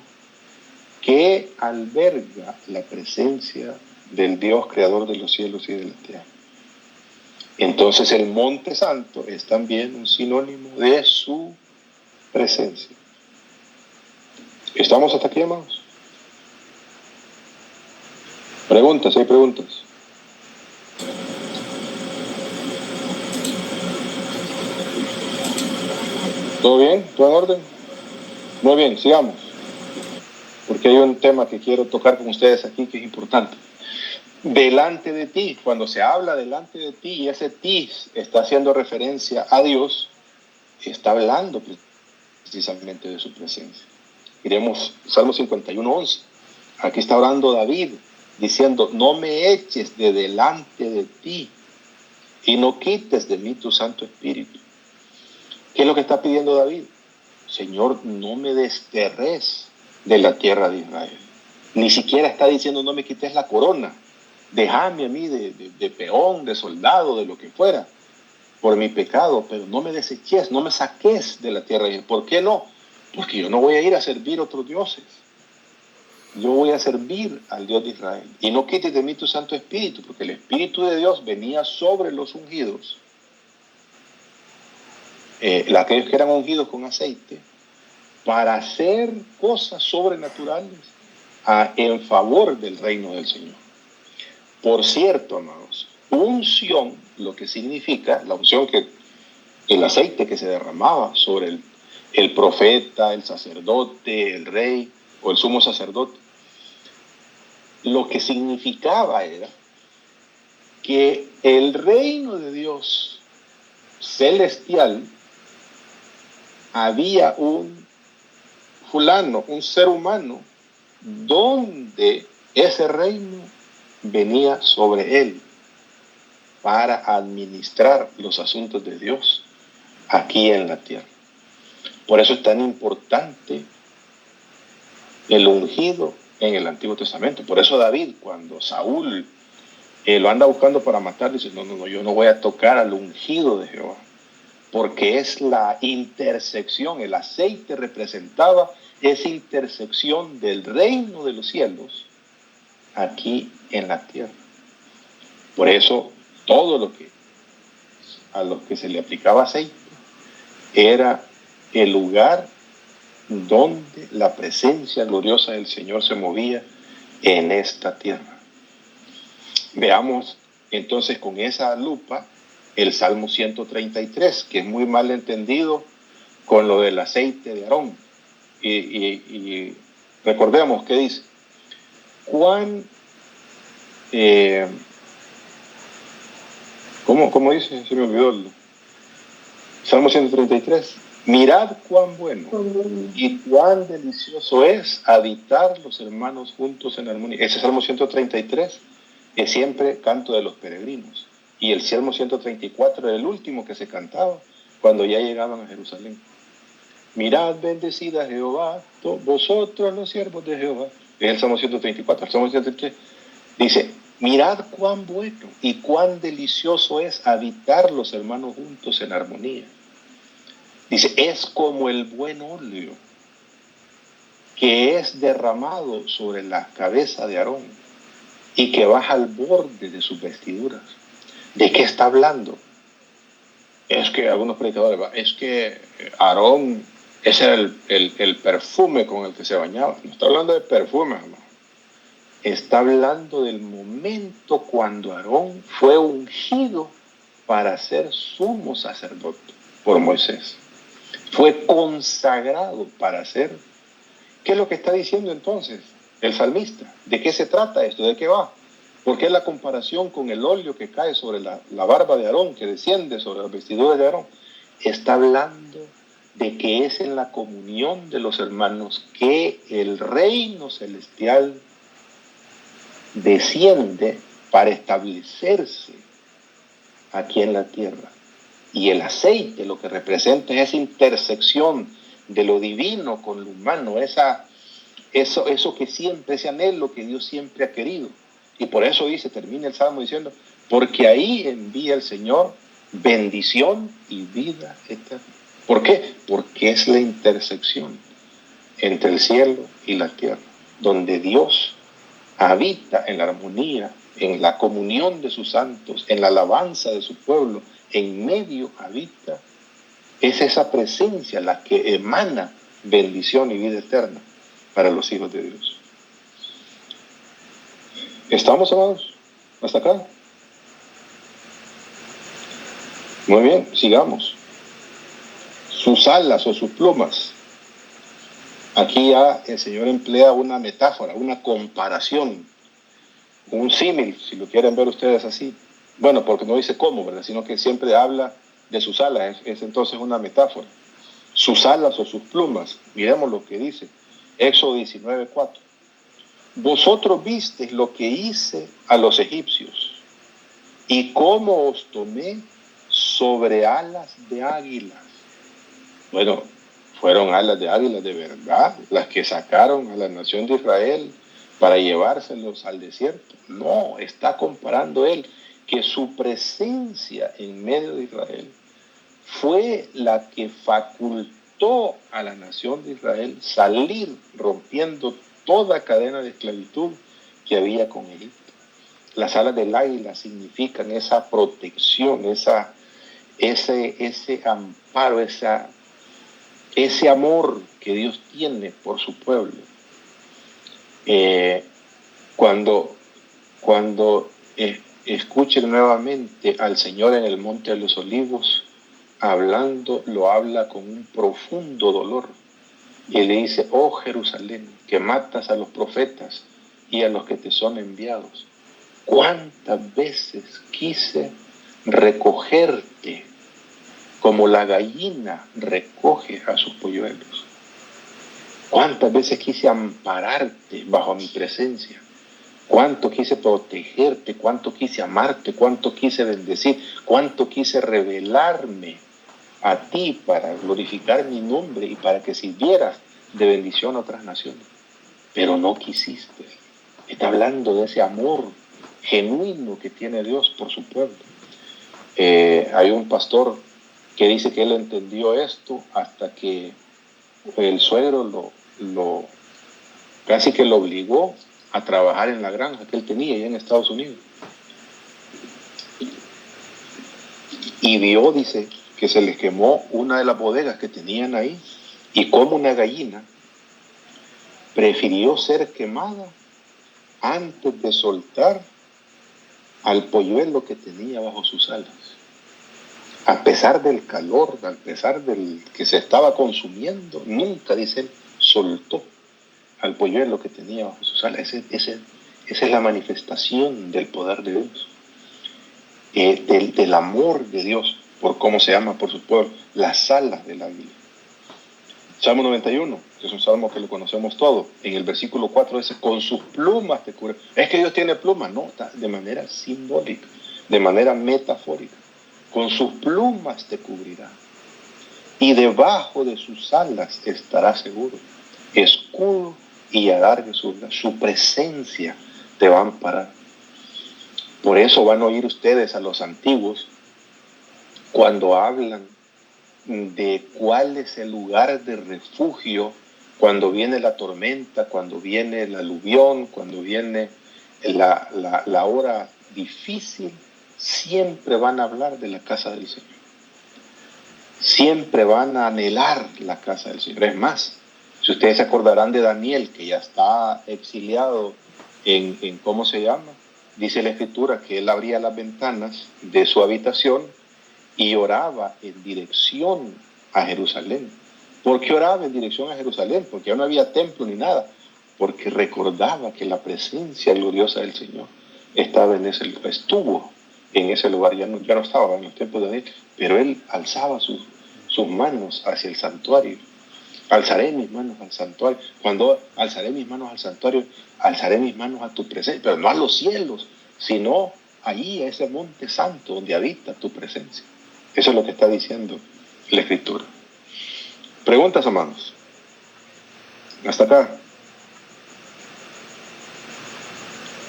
que alberga la presencia del Dios creador de los cielos y de la tierra. Entonces el monte santo es también un sinónimo de su presencia. ¿Estamos hasta aquí, amados? Preguntas, hay preguntas. ¿Todo bien? ¿Todo en orden? Muy bien, sigamos. Porque hay un tema que quiero tocar con ustedes aquí que es importante. Delante de ti, cuando se habla delante de ti y ese ti está haciendo referencia a Dios, está hablando precisamente de su presencia. Miremos Salmo 51:11. Aquí está orando David diciendo: no me eches de delante de ti y no quites de mí tu Santo Espíritu. ¿Qué es lo que está pidiendo David? Señor, no me desterres de la tierra de Israel. Ni siquiera está diciendo: no me quites la corona. Déjame a mí de peón, de soldado, de lo que fuera, por mi pecado, pero no me deseches, no me saques de la tierra de Israel. ¿Por qué no? Porque yo no voy a ir a servir a otros dioses. Yo voy a servir al Dios de Israel. Y no quites de mí tu Santo Espíritu, porque el Espíritu de Dios venía sobre los ungidos, aquellos que eran ungidos con aceite, para hacer cosas sobrenaturales en favor del reino del Señor. Por cierto, amados, unción, lo que significa, la unción que el aceite que se derramaba sobre el profeta, el sacerdote, el rey o el sumo sacerdote, lo que significaba era que el reino de Dios celestial, había un fulano, un ser humano, donde ese reino venía sobre él para administrar los asuntos de Dios aquí en la tierra. Por eso es tan importante el ungido en el Antiguo Testamento. Por eso David, cuando Saúl lo anda buscando para matar, dice: no, yo no voy a tocar al ungido de Jehová, porque es la intersección, el aceite representaba esa intersección del reino de los cielos aquí en la tierra. Por eso todo lo que a los que se le aplicaba aceite era el lugar donde la presencia gloriosa del Señor se movía en esta tierra. Veamos entonces con esa lupa el Salmo 133, que es muy mal entendido con lo del aceite de Aarón. Y recordemos que dice: ¿cómo dice? Se me olvidó el Salmo 133. Mirad cuán bueno y cuán delicioso es habitar los hermanos juntos en armonía. Ese Salmo 133 es siempre canto de los peregrinos. Y el Salmo 134 era el último que se cantaba cuando ya llegaban a Jerusalén. Mirad, bendecida Jehová, vosotros los siervos de Jehová. Es el Salmo 134. El Salmo 133 dice: mirad cuán bueno y cuán delicioso es habitar los hermanos juntos en armonía. Dice: es como el buen óleo que es derramado sobre la cabeza de Aarón y que baja al borde de sus vestiduras. ¿De qué está hablando? Es que algunos predicadores, es que Aarón, ese era el perfume con el que se bañaba. No está hablando de perfume, hermano. Está hablando del momento cuando Aarón fue ungido para ser sumo sacerdote por Moisés. Fue consagrado para ser. ¿Qué es lo que está diciendo entonces el salmista? ¿De qué se trata esto? ¿De qué va? Porque es la comparación con el óleo que cae sobre la barba de Aarón, que desciende sobre las vestiduras de Aarón. Está hablando de que es en la comunión de los hermanos que el reino celestial desciende para establecerse aquí en la tierra. Y el aceite lo que representa es esa intersección de lo divino con lo humano, eso que siempre, ese anhelo que Dios siempre ha querido. Y por eso termina el Salmo diciendo, porque ahí envía el Señor bendición y vida eterna. ¿Por qué? Porque es la intersección entre el cielo y la tierra, donde Dios habita en la armonía, en la comunión de sus santos, en la alabanza de su pueblo, en medio habita. Es esa presencia la que emana bendición y vida eterna para los hijos de Dios. ¿Estamos, amados? ¿Hasta acá? Muy bien, sigamos. Sus alas o sus plumas. Aquí ya el Señor emplea una metáfora, una comparación, un símil, si lo quieren ver ustedes así. Bueno, porque no dice cómo, ¿verdad? Sino que siempre habla de sus alas, es entonces una metáfora. Sus alas o sus plumas. Miremos lo que dice. Éxodo 19:4. Vosotros visteis lo que hice a los egipcios y cómo os tomé sobre alas de águilas. Bueno, fueron alas de águilas de verdad, las que sacaron a la nación de Israel para llevárselos al desierto. No, está comparando él que su presencia en medio de Israel fue la que facultó a la nación de Israel salir rompiendo toda cadena de esclavitud que había con Egipto. Las alas del águila significan esa protección, ese amparo, ese amor que Dios tiene por su pueblo. Cuando escuchen nuevamente al Señor en el Monte de los Olivos, lo habla con un profundo dolor. Y le dice, oh Jerusalén, que matas a los profetas y a los que te son enviados. ¿Cuántas veces quise recogerte como la gallina recoge a sus polluelos? ¿Cuántas veces quise ampararte bajo mi presencia? ¿Cuánto quise protegerte? ¿Cuánto quise amarte? ¿Cuánto quise bendecir? ¿Cuánto quise revelarme a ti para glorificar mi nombre y para que sirvieras de bendición a otras naciones? Pero no quisiste. Está hablando de ese amor genuino que tiene Dios por su pueblo. Hay un pastor que dice que él entendió esto hasta que el suegro casi que lo obligó a trabajar en la granja que él tenía allá en Estados Unidos. Y vio, dice, que se les quemó una de las bodegas que tenían ahí, y como una gallina prefirió ser quemada antes de soltar al polluelo que tenía bajo sus alas. A pesar del calor, a pesar del que se estaba consumiendo, nunca, dice él, soltó al polluelo que tenía bajo sus alas. Esa es la manifestación del poder de Dios, del amor de Dios por cómo se ama por su pueblo, las alas del águila. Salmo 91, que es un salmo que lo conocemos todos, en el versículo 4 dice, con sus plumas te cubre. ¿Es que Dios tiene plumas? No, de manera simbólica, de manera metafórica. Con sus plumas te cubrirá y debajo de sus alas estará seguro. Escudo y adarga su presencia te va a amparar. Por eso van a oír ustedes a los antiguos cuando hablan de cuál es el lugar de refugio cuando viene la tormenta, cuando viene el aluvión, cuando viene la hora difícil. Siempre van a hablar de la casa del Señor. Siempre van a anhelar la casa del Señor. Es más, si ustedes se acordarán de Daniel, que ya está exiliado en ¿cómo se llama? Dice la Escritura que él abría las ventanas de su habitación y oraba en dirección a Jerusalén. ¿Por qué oraba en dirección a Jerusalén? Porque ya no había templo ni nada. Porque recordaba que la presencia gloriosa del Señor estuvo en ese lugar. Ya no estaba en los tiempos de Daniel, pero él alzaba sus manos hacia el santuario. Alzaré mis manos al santuario. Cuando alzaré mis manos al santuario, alzaré mis manos a tu presencia, pero no a los cielos, sino ahí a ese monte santo donde habita tu presencia. Eso es lo que está diciendo la Escritura. Preguntas, hermanos. Hasta acá.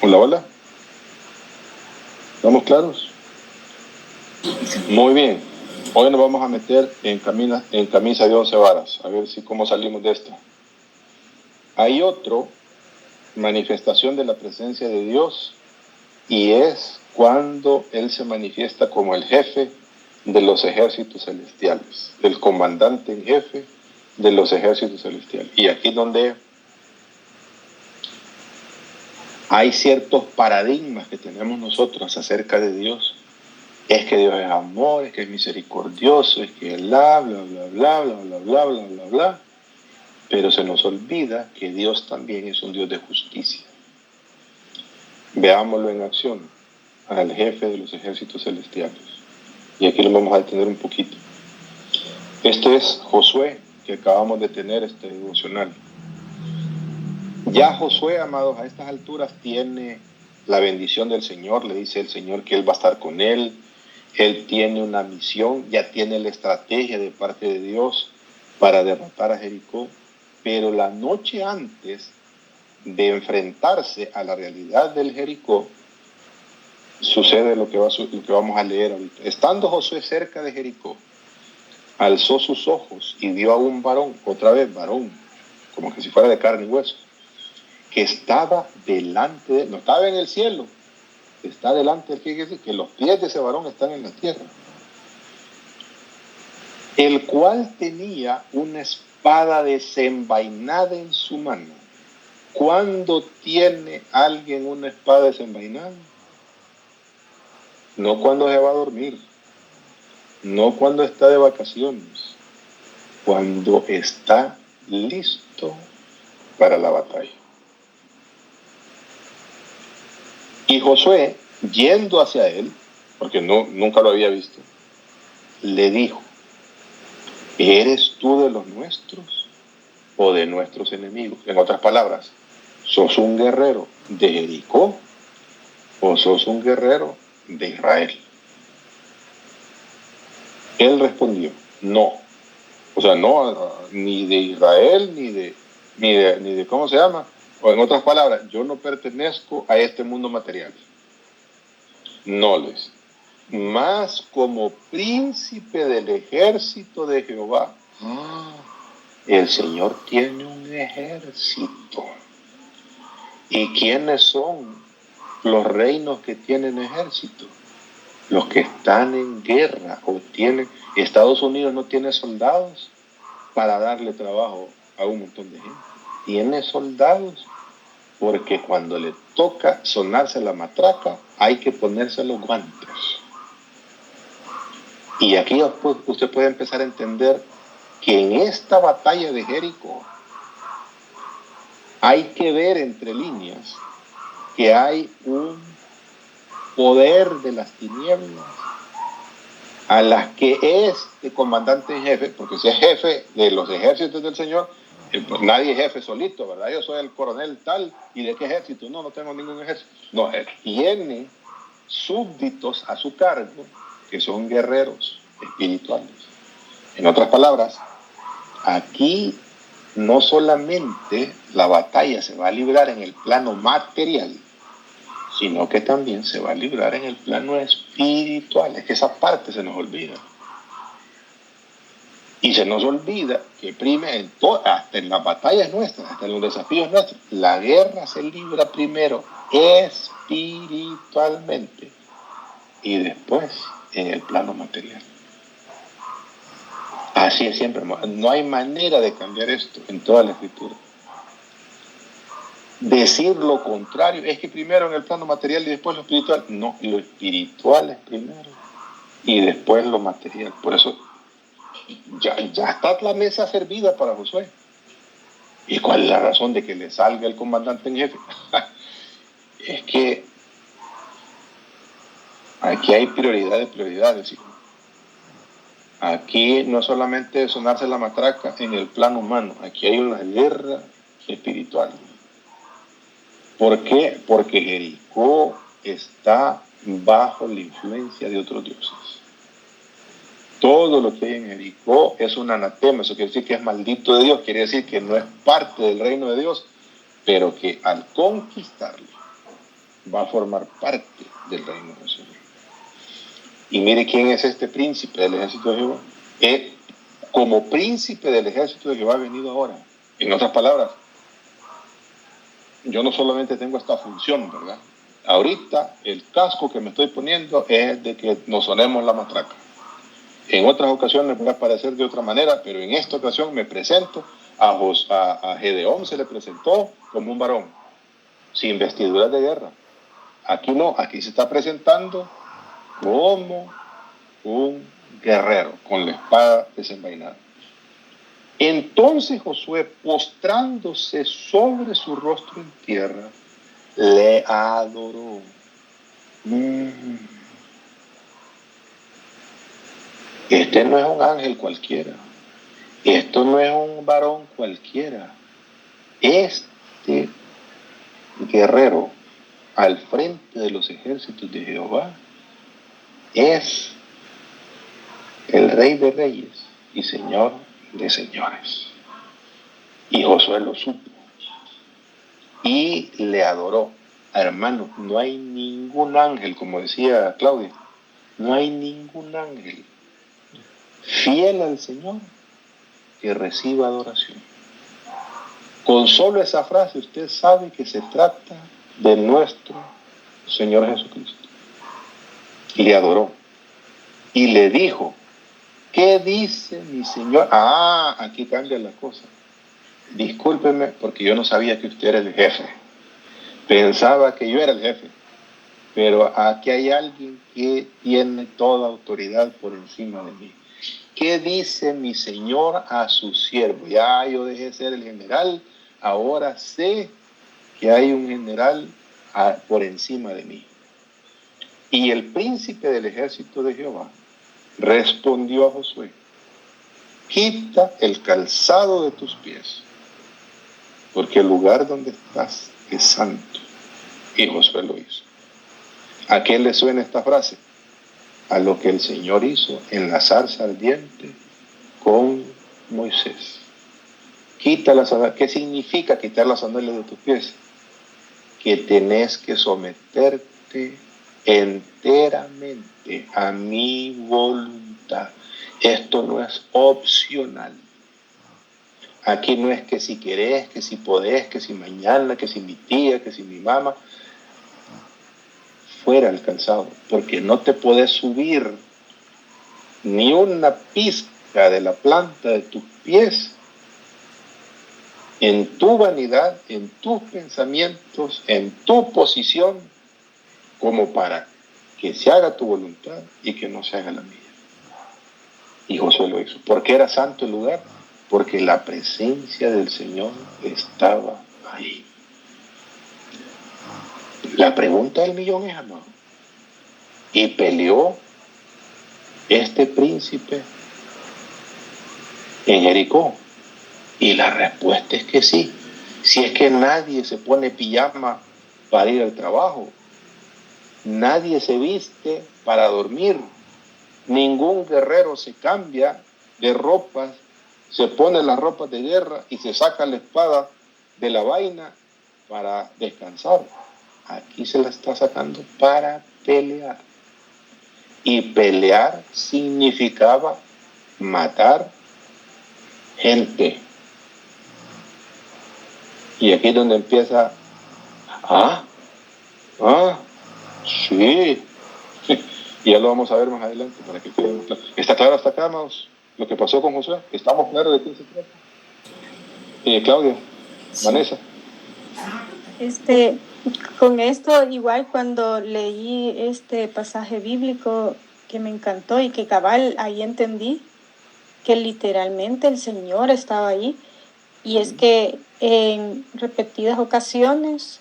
Hola, hola. ¿Estamos claros? Muy bien. Hoy nos vamos a meter en camisa de 11 varas. A ver cómo salimos de esto. Hay otra manifestación de la presencia de Dios, y es cuando Él se manifiesta como el jefe de los ejércitos celestiales, el comandante en jefe de los ejércitos celestiales. Y aquí donde hay ciertos paradigmas que tenemos nosotros acerca de Dios. Es que Dios es amor, es que es misericordioso, es que bla, bla, bla, bla, bla, bla, bla, bla, bla, bla. Pero se nos olvida que Dios también es un Dios de justicia. Veámoslo en acción, al jefe de los ejércitos celestiales. Y aquí lo vamos a detener un poquito. Este es Josué, que acabamos de tener este devocional. Ya Josué, amados, a estas alturas tiene la bendición del Señor. Le dice el Señor que Él va a estar con él. Él tiene una misión, ya tiene la estrategia de parte de Dios para derrotar a Jericó. Pero la noche antes de enfrentarse a la realidad del Jericó, sucede lo que vamos a leer ahorita. Estando Josué cerca de Jericó, alzó sus ojos y vio a un varón, otra vez varón, como que si fuera de carne y hueso, que estaba delante de él, no estaba en el cielo, está delante de él, que los pies de ese varón están en la tierra, el cual tenía una espada desenvainada en su mano. ¿Cuándo tiene alguien una espada desenvainada? No cuando se va a dormir, no cuando está de vacaciones, cuando está listo para la batalla. Y Josué, yendo hacia él, porque nunca lo había visto, le dijo: ¿eres tú de los nuestros o de nuestros enemigos? En otras palabras, ¿sos un guerrero de Jericó o sos un guerrero de Israel? Él respondió: no. O sea, no, ni de Israel, ni de ¿cómo se llama? O en otras palabras, yo no pertenezco a este mundo material. No les. Más como príncipe del ejército de Jehová. El Señor tiene un ejército. ¿Y quiénes son los reinos que tienen ejército? Los que están en guerra o tienen... Estados Unidos no tiene soldados para darle trabajo a un montón de gente. Tiene soldados porque cuando le toca sonarse la matraca hay que ponerse los guantes. Y aquí usted puede empezar a entender que en esta batalla de Jericó hay que ver entre líneas que hay un poder de las tinieblas a las que este comandante en jefe, porque si es jefe de los ejércitos del Señor, pues nadie es jefe solito, ¿verdad? Yo soy el coronel tal, ¿y de qué ejército? No tengo ningún ejército. No, él tiene súbditos a su cargo que son guerreros espirituales. En otras palabras, aquí no solamente la batalla se va a librar en el plano material, sino que también se va a librar en el plano espiritual. Es que esa parte se nos olvida. Y se nos olvida que hasta en las batallas nuestras, hasta en los desafíos nuestros, la guerra se libra primero espiritualmente y después en el plano material. Así es siempre. No hay manera de cambiar esto en toda la Escritura. Decir lo contrario es que primero en el plano material y después lo espiritual. No, lo espiritual es primero y después lo material. Por eso ya está la mesa servida para Josué. ¿Y cuál es la razón de que le salga el comandante en jefe? Es que aquí hay prioridades, hijo. Aquí no solamente es sonarse la matraca en el plano humano, aquí hay una guerra espiritual. ¿Por qué? Porque Jericó está bajo la influencia de otros dioses. Todo lo que hay en Jericó es un anatema, eso quiere decir que es maldito de Dios, quiere decir que no es parte del reino de Dios, pero que al conquistarlo va a formar parte del reino del Señor. Y mire quién es este príncipe del ejército de Jehová. Como príncipe del ejército de Jehová ha venido ahora. En otras palabras, yo no solamente tengo esta función, ¿verdad? Ahorita el casco que me estoy poniendo es de que nos sonemos la matraca. En otras ocasiones voy a aparecer de otra manera, pero en esta ocasión me presento. A Gedeón se le presentó como un varón, sin vestiduras de guerra. Aquí no, aquí se está presentando como un guerrero, con la espada desenvainada. Entonces Josué, postrándose sobre su rostro en tierra, le adoró. Este no es un ángel cualquiera. Esto no es un varón cualquiera. Este guerrero al frente de los ejércitos de Jehová es el Rey de Reyes y Señor de señores. Y Josué lo supo y le adoró. Hermano, no hay ningún ángel, como decía Claudia, no hay ningún ángel fiel al Señor que reciba adoración. Con solo esa frase usted sabe que se trata de nuestro Señor Jesucristo. Y le adoró y le dijo: ¿qué dice mi Señor? Aquí cambia la cosa. Discúlpeme porque yo no sabía que usted era el jefe. Pensaba que yo era el jefe. Pero aquí hay alguien que tiene toda autoridad por encima de mí. ¿Qué dice mi Señor a su siervo? Ya yo dejé de ser el general, ahora sé que hay un general por encima de mí. Y el príncipe del ejército de Jehová respondió a Josué: quita el calzado de tus pies, porque el lugar donde estás es santo. Y Josué lo hizo. ¿A qué le suena esta frase? A lo que el Señor hizo en la zarza ardiente con Moisés. Quita las sandalias. ¿Qué significa quitar las sandalias de tus pies? Que tenés que someterte enteramente a mi voluntad. Esto no es opcional. Aquí no es que si querés, que si podés, que si mañana, que si mi tía, que si mi mamá. Fuera el calzado, porque no te podés subir ni una pizca de la planta de tus pies en tu vanidad, en tus pensamientos, en tu posición, como para que se haga tu voluntad y que no se haga la mía. Y Josué lo hizo. ¿Por qué era santo el lugar? Porque la presencia del Señor estaba ahí. La pregunta del millón es, amado, ¿y peleó este príncipe en Jericó? Y la respuesta es que sí. Si es que nadie se pone pijama para ir al trabajo, nadie se viste para dormir, ningún guerrero se cambia de ropas, se pone las ropas de guerra y se saca la espada de la vaina para descansar. Aquí se la está sacando para pelear. Y pelear significaba matar gente. Y aquí es donde empieza, sí. Y ya lo vamos a ver más adelante para que quede claro. ¿Está claro hasta acá, amados, lo que pasó con Josué? ¿Estamos claros de qué se trata? Claudia, sí. Vanessa. Con esto, igual cuando leí este pasaje bíblico que me encantó y que cabal ahí entendí que literalmente el Señor estaba ahí. Y es que en repetidas ocasiones,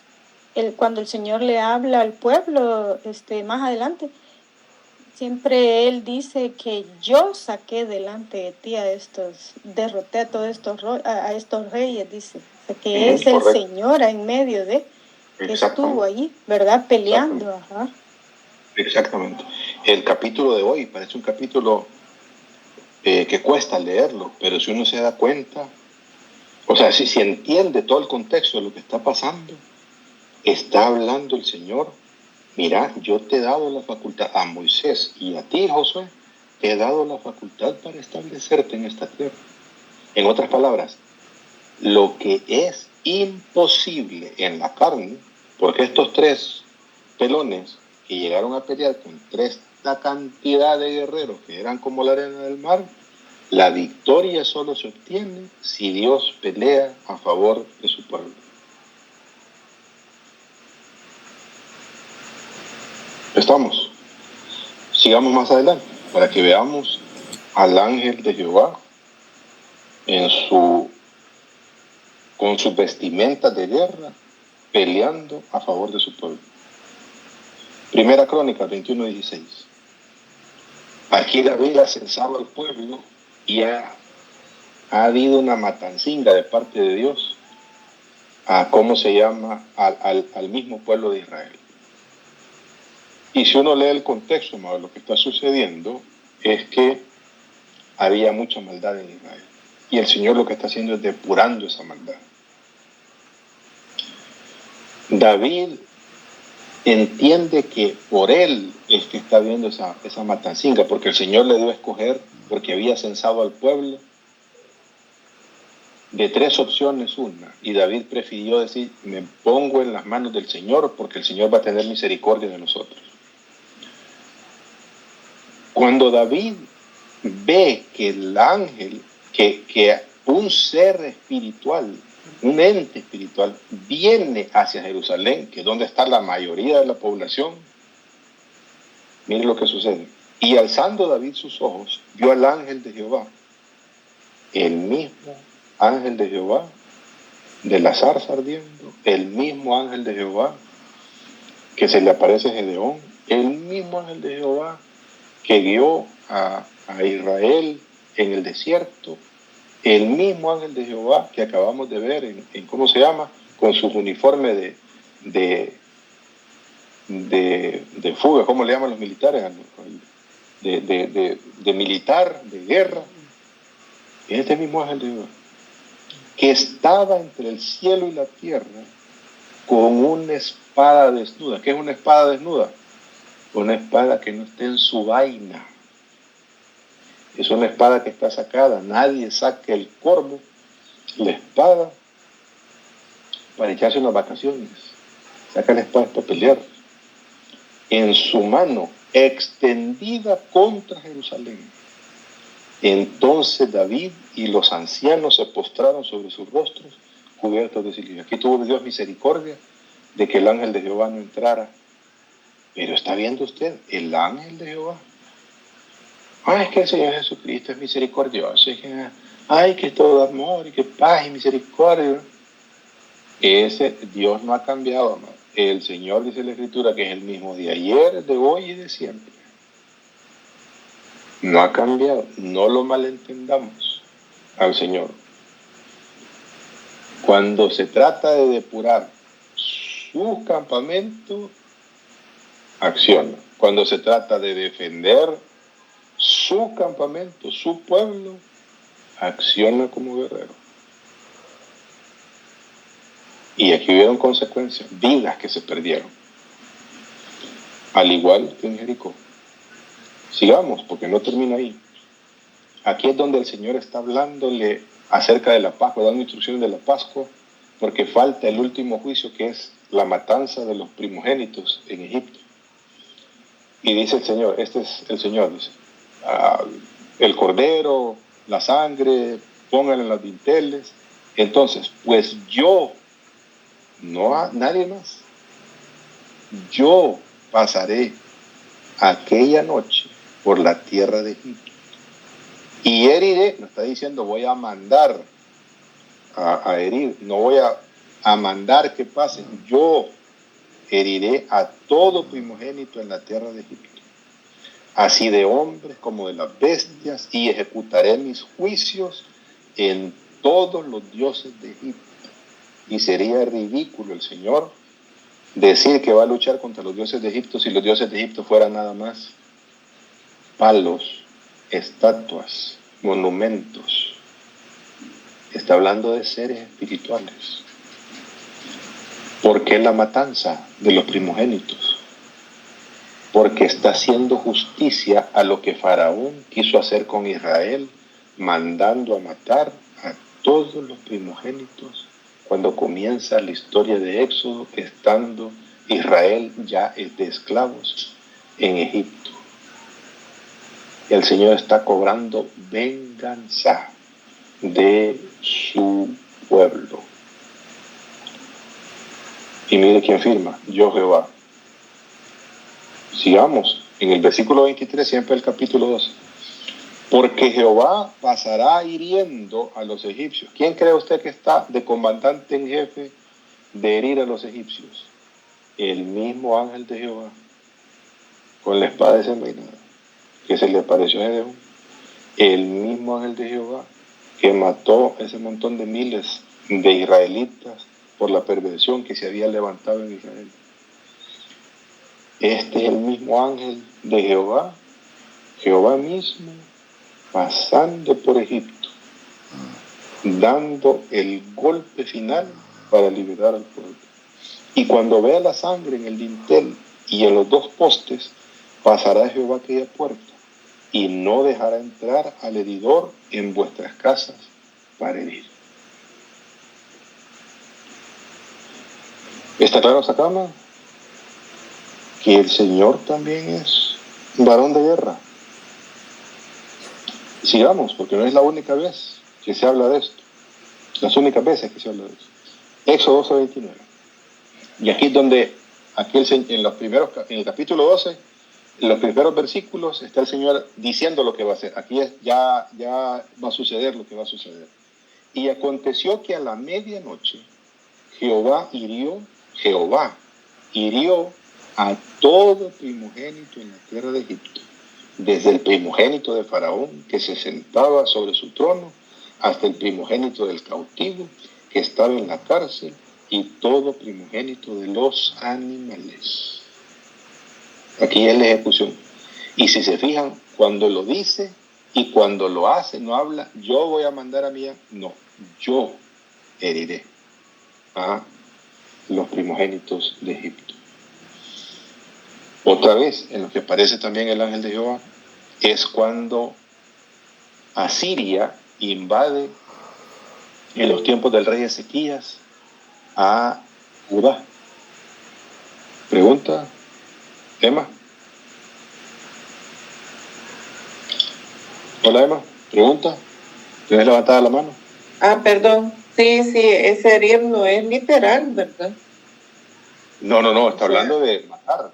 cuando el Señor le habla al pueblo, más adelante, siempre él dice que yo saqué delante de ti derroté a todos estos reyes, dice. O sea, que es el Correcto. Señor en medio de, que estuvo allí, ¿verdad? Peleando. Ajá. Exactamente. El capítulo de hoy parece un capítulo que cuesta leerlo, pero si uno se da cuenta, o sea, si entiende todo el contexto de lo que está pasando, está hablando el Señor. Mira, yo te he dado la facultad a Moisés y a ti, Josué, te he dado la facultad para establecerte en esta tierra. En otras palabras, lo que es imposible en la carne, porque estos 3 pelones que llegaron a pelear con esta cantidad de guerreros que eran como la arena del mar, la victoria solo se obtiene si Dios pelea a favor de su pueblo. Estamos. Sigamos más adelante para que veamos al ángel de Jehová con sus vestimentas de guerra peleando a favor de su pueblo. Primera Crónica 21:16. Aquí David ha censado al pueblo y ha habido una matancinga de parte de Dios a cómo se llama al mismo pueblo de Israel. Y si uno lee el contexto, lo que está sucediendo es que había mucha maldad en Israel. Y el Señor lo que está haciendo es depurando esa maldad. David entiende que por él es que está viendo esa matancinga, porque el Señor le dio a escoger, porque había censado al pueblo, de 3 opciones una. Y David prefirió decir, me pongo en las manos del Señor, porque el Señor va a tener misericordia de nosotros. Cuando David ve que el ángel, que un ser espiritual, un ente espiritual, viene hacia Jerusalén, que es donde está la mayoría de la población, miren lo que sucede. Y alzando David sus ojos, vio al ángel de Jehová, el mismo ángel de Jehová, de la zarza ardiendo, el mismo ángel de Jehová, que se le aparece a Gedeón, el mismo ángel de Jehová, que guió a Israel en el desierto, el mismo ángel de Jehová que acabamos de ver en ¿cómo se llama? Con sus uniformes de fuga, ¿cómo le llaman los militares? De militar, de guerra. Este mismo ángel de Jehová, que estaba entre el cielo y la tierra con una espada desnuda. ¿Qué es una espada desnuda? Una espada que no esté en su vaina. Es una espada que está sacada. Nadie saca el corvo, la espada, para echarse unas vacaciones. Saca la espada para pelear. En su mano, extendida contra Jerusalén. Entonces David y los ancianos se postraron sobre sus rostros, cubiertos de cilicio. Aquí tuvo Dios misericordia de que el ángel de Jehová no entrara. Pero está viendo usted, el ángel de Jehová. Es que el Señor Jesucristo es misericordioso. Que es todo amor y que paz y misericordia. Ese Dios no ha cambiado, amado. El Señor, dice la Escritura, que es el mismo de ayer, de hoy y de siempre. No ha cambiado. No lo malentendamos al Señor. Cuando se trata de depurar su campamento, acciona. Cuando se trata de defender su campamento, su pueblo, acciona como guerrero. Y aquí hubieron consecuencias, vidas que se perdieron. Al igual que en Jericó. Sigamos, porque no termina ahí. Aquí es donde el Señor está hablándole acerca de la Pascua, dando instrucciones de la Pascua, porque falta el último juicio, que es la matanza de los primogénitos en Egipto. Y dice el Señor, este es el Señor, dice, el cordero, la sangre, pónganle en los dinteles. Entonces, pues yo, no a nadie más, yo pasaré aquella noche por la tierra de Egipto y heriré, no está diciendo voy a mandar a herir, no voy a mandar que pasen, yo heriré a todo primogénito en la tierra de Egipto. así de hombres como de las bestias, y ejecutaré mis juicios en todos los dioses de Egipto. Y sería ridículo el Señor decir que va a luchar contra los dioses de Egipto si los dioses de Egipto fueran nada más palos, estatuas, monumentos. Está hablando de seres espirituales. ¿Por qué la matanza de los primogénitos? Porque está haciendo justicia a lo que Faraón quiso hacer con Israel, mandando a matar a todos los primogénitos cuando comienza la historia de Éxodo, estando Israel ya de esclavos en Egipto. El Señor está cobrando venganza de su pueblo. Y mire quién firma, yo Jehová. Sigamos en el versículo 23, siempre el capítulo 12. Porque Jehová pasará hiriendo a los egipcios. ¿Quién cree usted que está de comandante en jefe de herir a los egipcios? El mismo ángel de Jehová, con la espada desenvainada, que se le apareció a Gedeón. El mismo ángel de Jehová, que mató ese montón de miles de israelitas por la perversión que se había levantado en Israel. Este es el mismo ángel de Jehová, Jehová mismo, pasando por Egipto, dando el golpe final para liberar al pueblo. Y cuando vea la sangre en el dintel y en los dos postes, pasará Jehová aquella puerta y no dejará entrar al heridor en vuestras casas para herir. ¿Está claro, Sacama? Que el Señor también es varón de guerra. Sigamos, porque no es la única vez que se habla de esto. Las únicas veces que se habla de esto. Éxodo 12:29. Y aquí es donde, en el capítulo 12, en los primeros versículos, está el Señor diciendo lo que va a hacer. Aquí ya va a suceder lo que va a suceder. Y aconteció que a la medianoche, Jehová hirió a todo primogénito en la tierra de Egipto, desde el primogénito de Faraón, que se sentaba sobre su trono, hasta el primogénito del cautivo, que estaba en la cárcel, y todo primogénito de los animales. Aquí es la ejecución. Y si se fijan, cuando lo dice y cuando lo hace, no habla, yo voy a mandar a mí, no, yo heriré a los primogénitos de Egipto. Otra vez, en lo que aparece también el ángel de Jehová, es cuando Asiria invade en los tiempos del rey Ezequías a Judá. Pregunta, Emma. Hola, Emma. Pregunta. ¿Tienes levantada la mano? Perdón. Sí, ese herir no es literal, ¿verdad? No, está hablando de matar.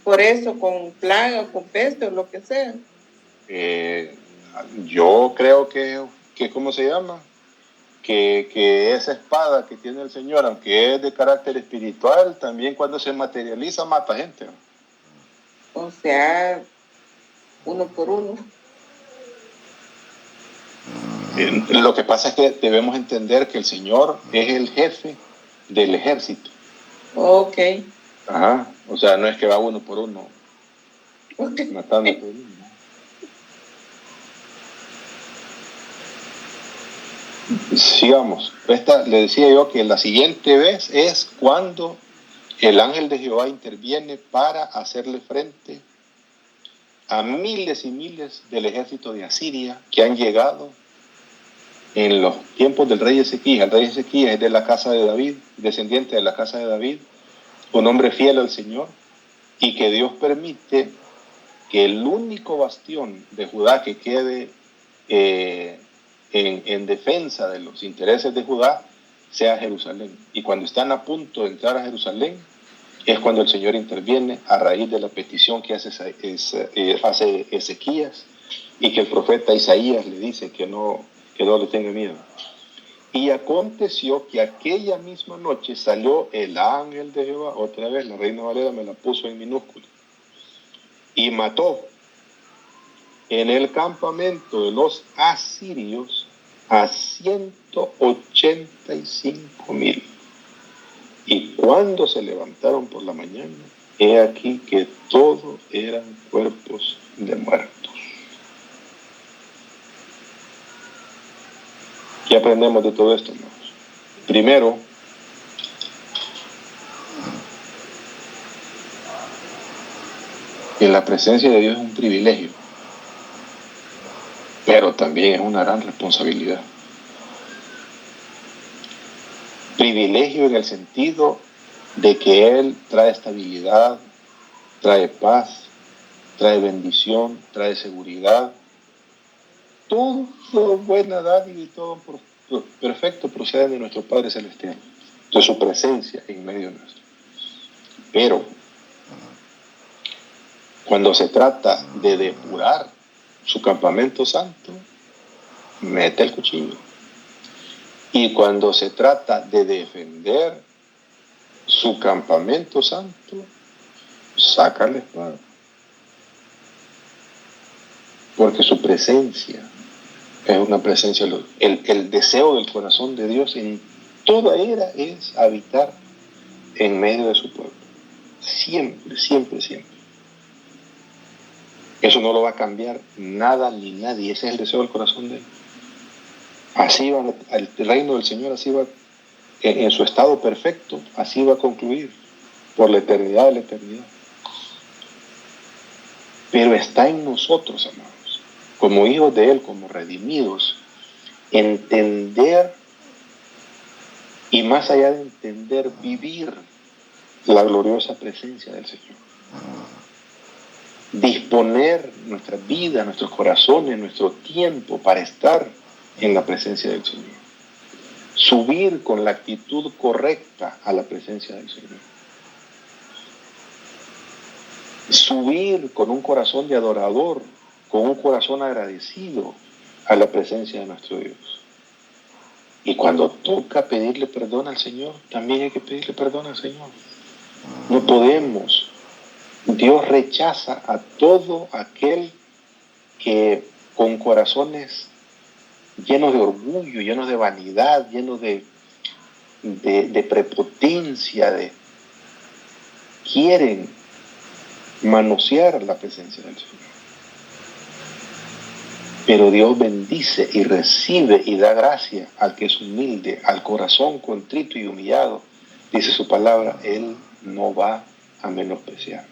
Por eso, con plaga, con peste o lo que sea. Yo creo que ¿cómo se llama? Que esa espada que tiene el Señor, aunque es de carácter espiritual, también cuando se materializa mata gente. O sea, uno por uno. Lo que pasa es que debemos entender que el Señor es el jefe del ejército. Ok. Ajá. O sea, no es que va uno por uno matando por uno. Sigamos. Le decía yo que la siguiente vez es cuando el ángel de Jehová interviene para hacerle frente a miles y miles del ejército de Asiria que han llegado en los tiempos del rey Ezequías. El rey Ezequías es de la casa de David, descendiente de la casa de David, un hombre fiel al Señor, y que Dios permite que el único bastión de Judá que quede en defensa de los intereses de Judá sea Jerusalén. Y cuando están a punto de entrar a Jerusalén, es cuando el Señor interviene a raíz de la petición que hace Ezequías, y que el profeta Isaías le dice que no le tenga miedo. Y aconteció que aquella misma noche salió el ángel de Jehová, otra vez la Reina Valera me la puso en minúscula, y mató en el campamento de los asirios a 185,000. Y cuando se levantaron por la mañana, he aquí que todos eran cuerpos de muertos. ¿Qué aprendemos de todo esto, hermanos? Primero, que la presencia de Dios es un privilegio, pero también es una gran responsabilidad. Privilegio en el sentido de que Él trae estabilidad, trae paz, trae bendición, trae seguridad. Todo buena dádiva y todo perfecto procede de nuestro Padre Celestial, de su presencia en medio nuestro. Pero cuando se trata de depurar su campamento santo, mete el cuchillo. Y cuando se trata de defender su campamento santo, saca la espada. Porque su presencia es una presencia, el deseo del corazón de Dios en toda era es habitar en medio de su pueblo. Siempre, siempre, siempre. Eso no lo va a cambiar nada ni nadie. Ese es el deseo del corazón de Él. Así va el reino del Señor, así va en su estado perfecto, así va a concluir por la eternidad de la eternidad. Pero está en nosotros, amados, como hijos de Él, como redimidos, entender y más allá de entender, vivir la gloriosa presencia del Señor. Disponer nuestra vida, nuestros corazones, nuestro tiempo para estar en la presencia del Señor. Subir con la actitud correcta a la presencia del Señor. Subir con un corazón de adorador, con un corazón agradecido a la presencia de nuestro Dios. Y cuando toca pedirle perdón al Señor, también hay que pedirle perdón al Señor. No podemos. Dios rechaza a todo aquel que con corazones llenos de orgullo, llenos de vanidad, llenos de prepotencia, quieren manosear la presencia del Señor. Pero Dios bendice y recibe y da gracia al que es humilde, al corazón contrito y humillado. Dice su palabra, Él no va a menospreciar.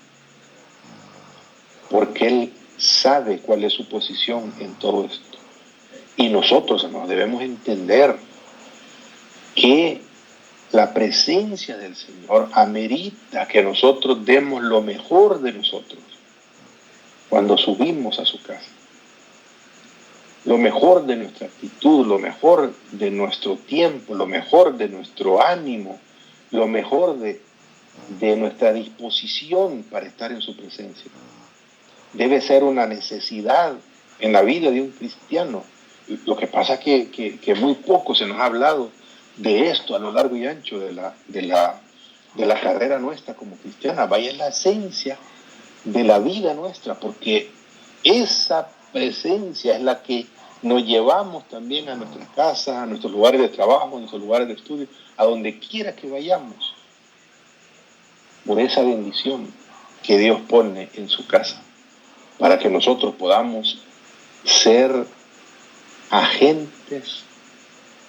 Porque Él sabe cuál es su posición en todo esto. Y nosotros, hermanos, debemos entender que la presencia del Señor amerita que nosotros demos lo mejor de nosotros cuando subimos a su casa. Lo mejor de nuestra actitud, lo mejor de nuestro tiempo, lo mejor de nuestro ánimo, lo mejor de nuestra disposición para estar en su presencia. Debe ser una necesidad en la vida de un cristiano. Lo que pasa es que muy poco se nos ha hablado de esto a lo largo y ancho de la carrera nuestra como cristiana. Vaya, es la esencia de la vida nuestra, porque esa presencia es la que nos llevamos también a nuestras casas, a nuestros lugares de trabajo, a nuestros lugares de estudio, a donde quiera que vayamos, por esa bendición que Dios pone en su casa, para que nosotros podamos ser agentes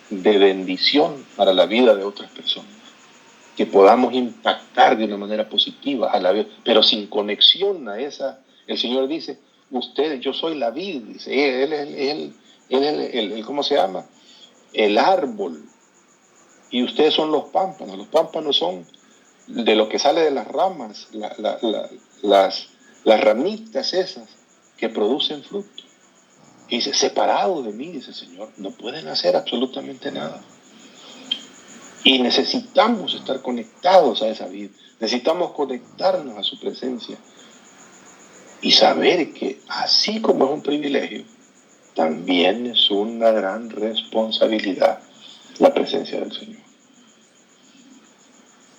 de bendición para la vida de otras personas, que podamos impactar de una manera positiva a la vida, pero sin conexión a esa. El Señor dice, ustedes, yo soy la vid, dice, Él es ¿cómo se llama? El árbol, y ustedes son los pámpanos. Los pámpanos son de lo que sale de las ramas, las ramitas esas que producen fruto. Y dice, separado de mí, dice el Señor, no pueden hacer absolutamente nada. Y necesitamos estar conectados a esa vida. Necesitamos conectarnos a su presencia. Y saber que así como es un privilegio, también es una gran responsabilidad la presencia del Señor.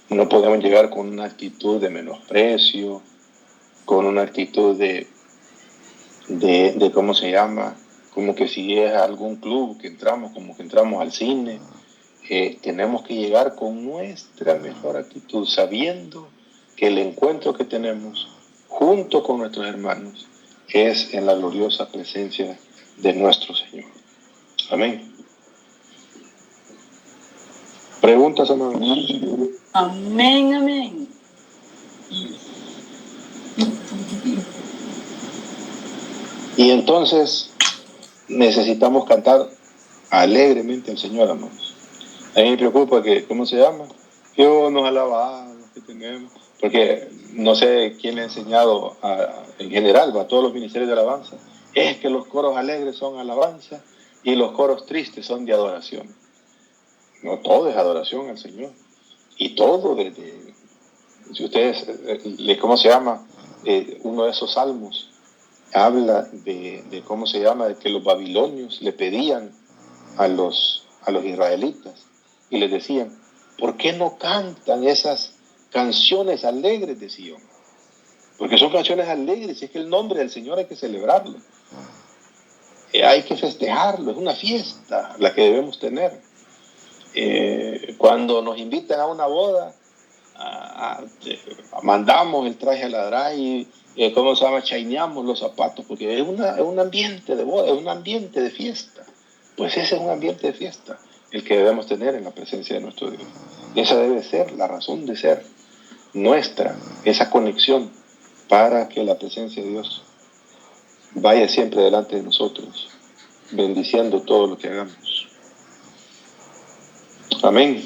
No podemos llegar con una actitud de menosprecio, con una actitud de de cómo se llama, como que si es algún club que entramos, como que entramos al cine, tenemos que llegar con nuestra mejor actitud, sabiendo que el encuentro que tenemos junto con nuestros hermanos es en la gloriosa presencia de nuestro Señor. Amén. ¿Preguntas, amados? Amén, amén. Y entonces necesitamos cantar alegremente al Señor, amados. A mí me preocupa que, ¿cómo se llama? Que nos alabamos, que tenemos. Porque no sé quién le ha enseñado en general, a todos los ministerios de alabanza, es que los coros alegres son alabanza y los coros tristes son de adoración. No, todo es adoración al Señor. Y todo si ustedes, ¿cómo se llama? Uno de esos salmos habla de cómo se llama, de que los babilonios le pedían a los israelitas y les decían, ¿por qué no cantan esas canciones alegres de Sion? Porque son canciones alegres, y es que el nombre del Señor hay que celebrarlo. Hay que festejarlo, es una fiesta la que debemos tener. Cuando nos invitan a una boda, mandamos el traje a la drag y ¿cómo se llama? Chaineamos los zapatos, porque es un ambiente de boda, es un ambiente de fiesta. Pues ese es un ambiente de fiesta el que debemos tener en la presencia de nuestro Dios. Y esa debe ser la razón de ser nuestra, esa conexión para que la presencia de Dios vaya siempre delante de nosotros, bendiciendo todo lo que hagamos. Amén.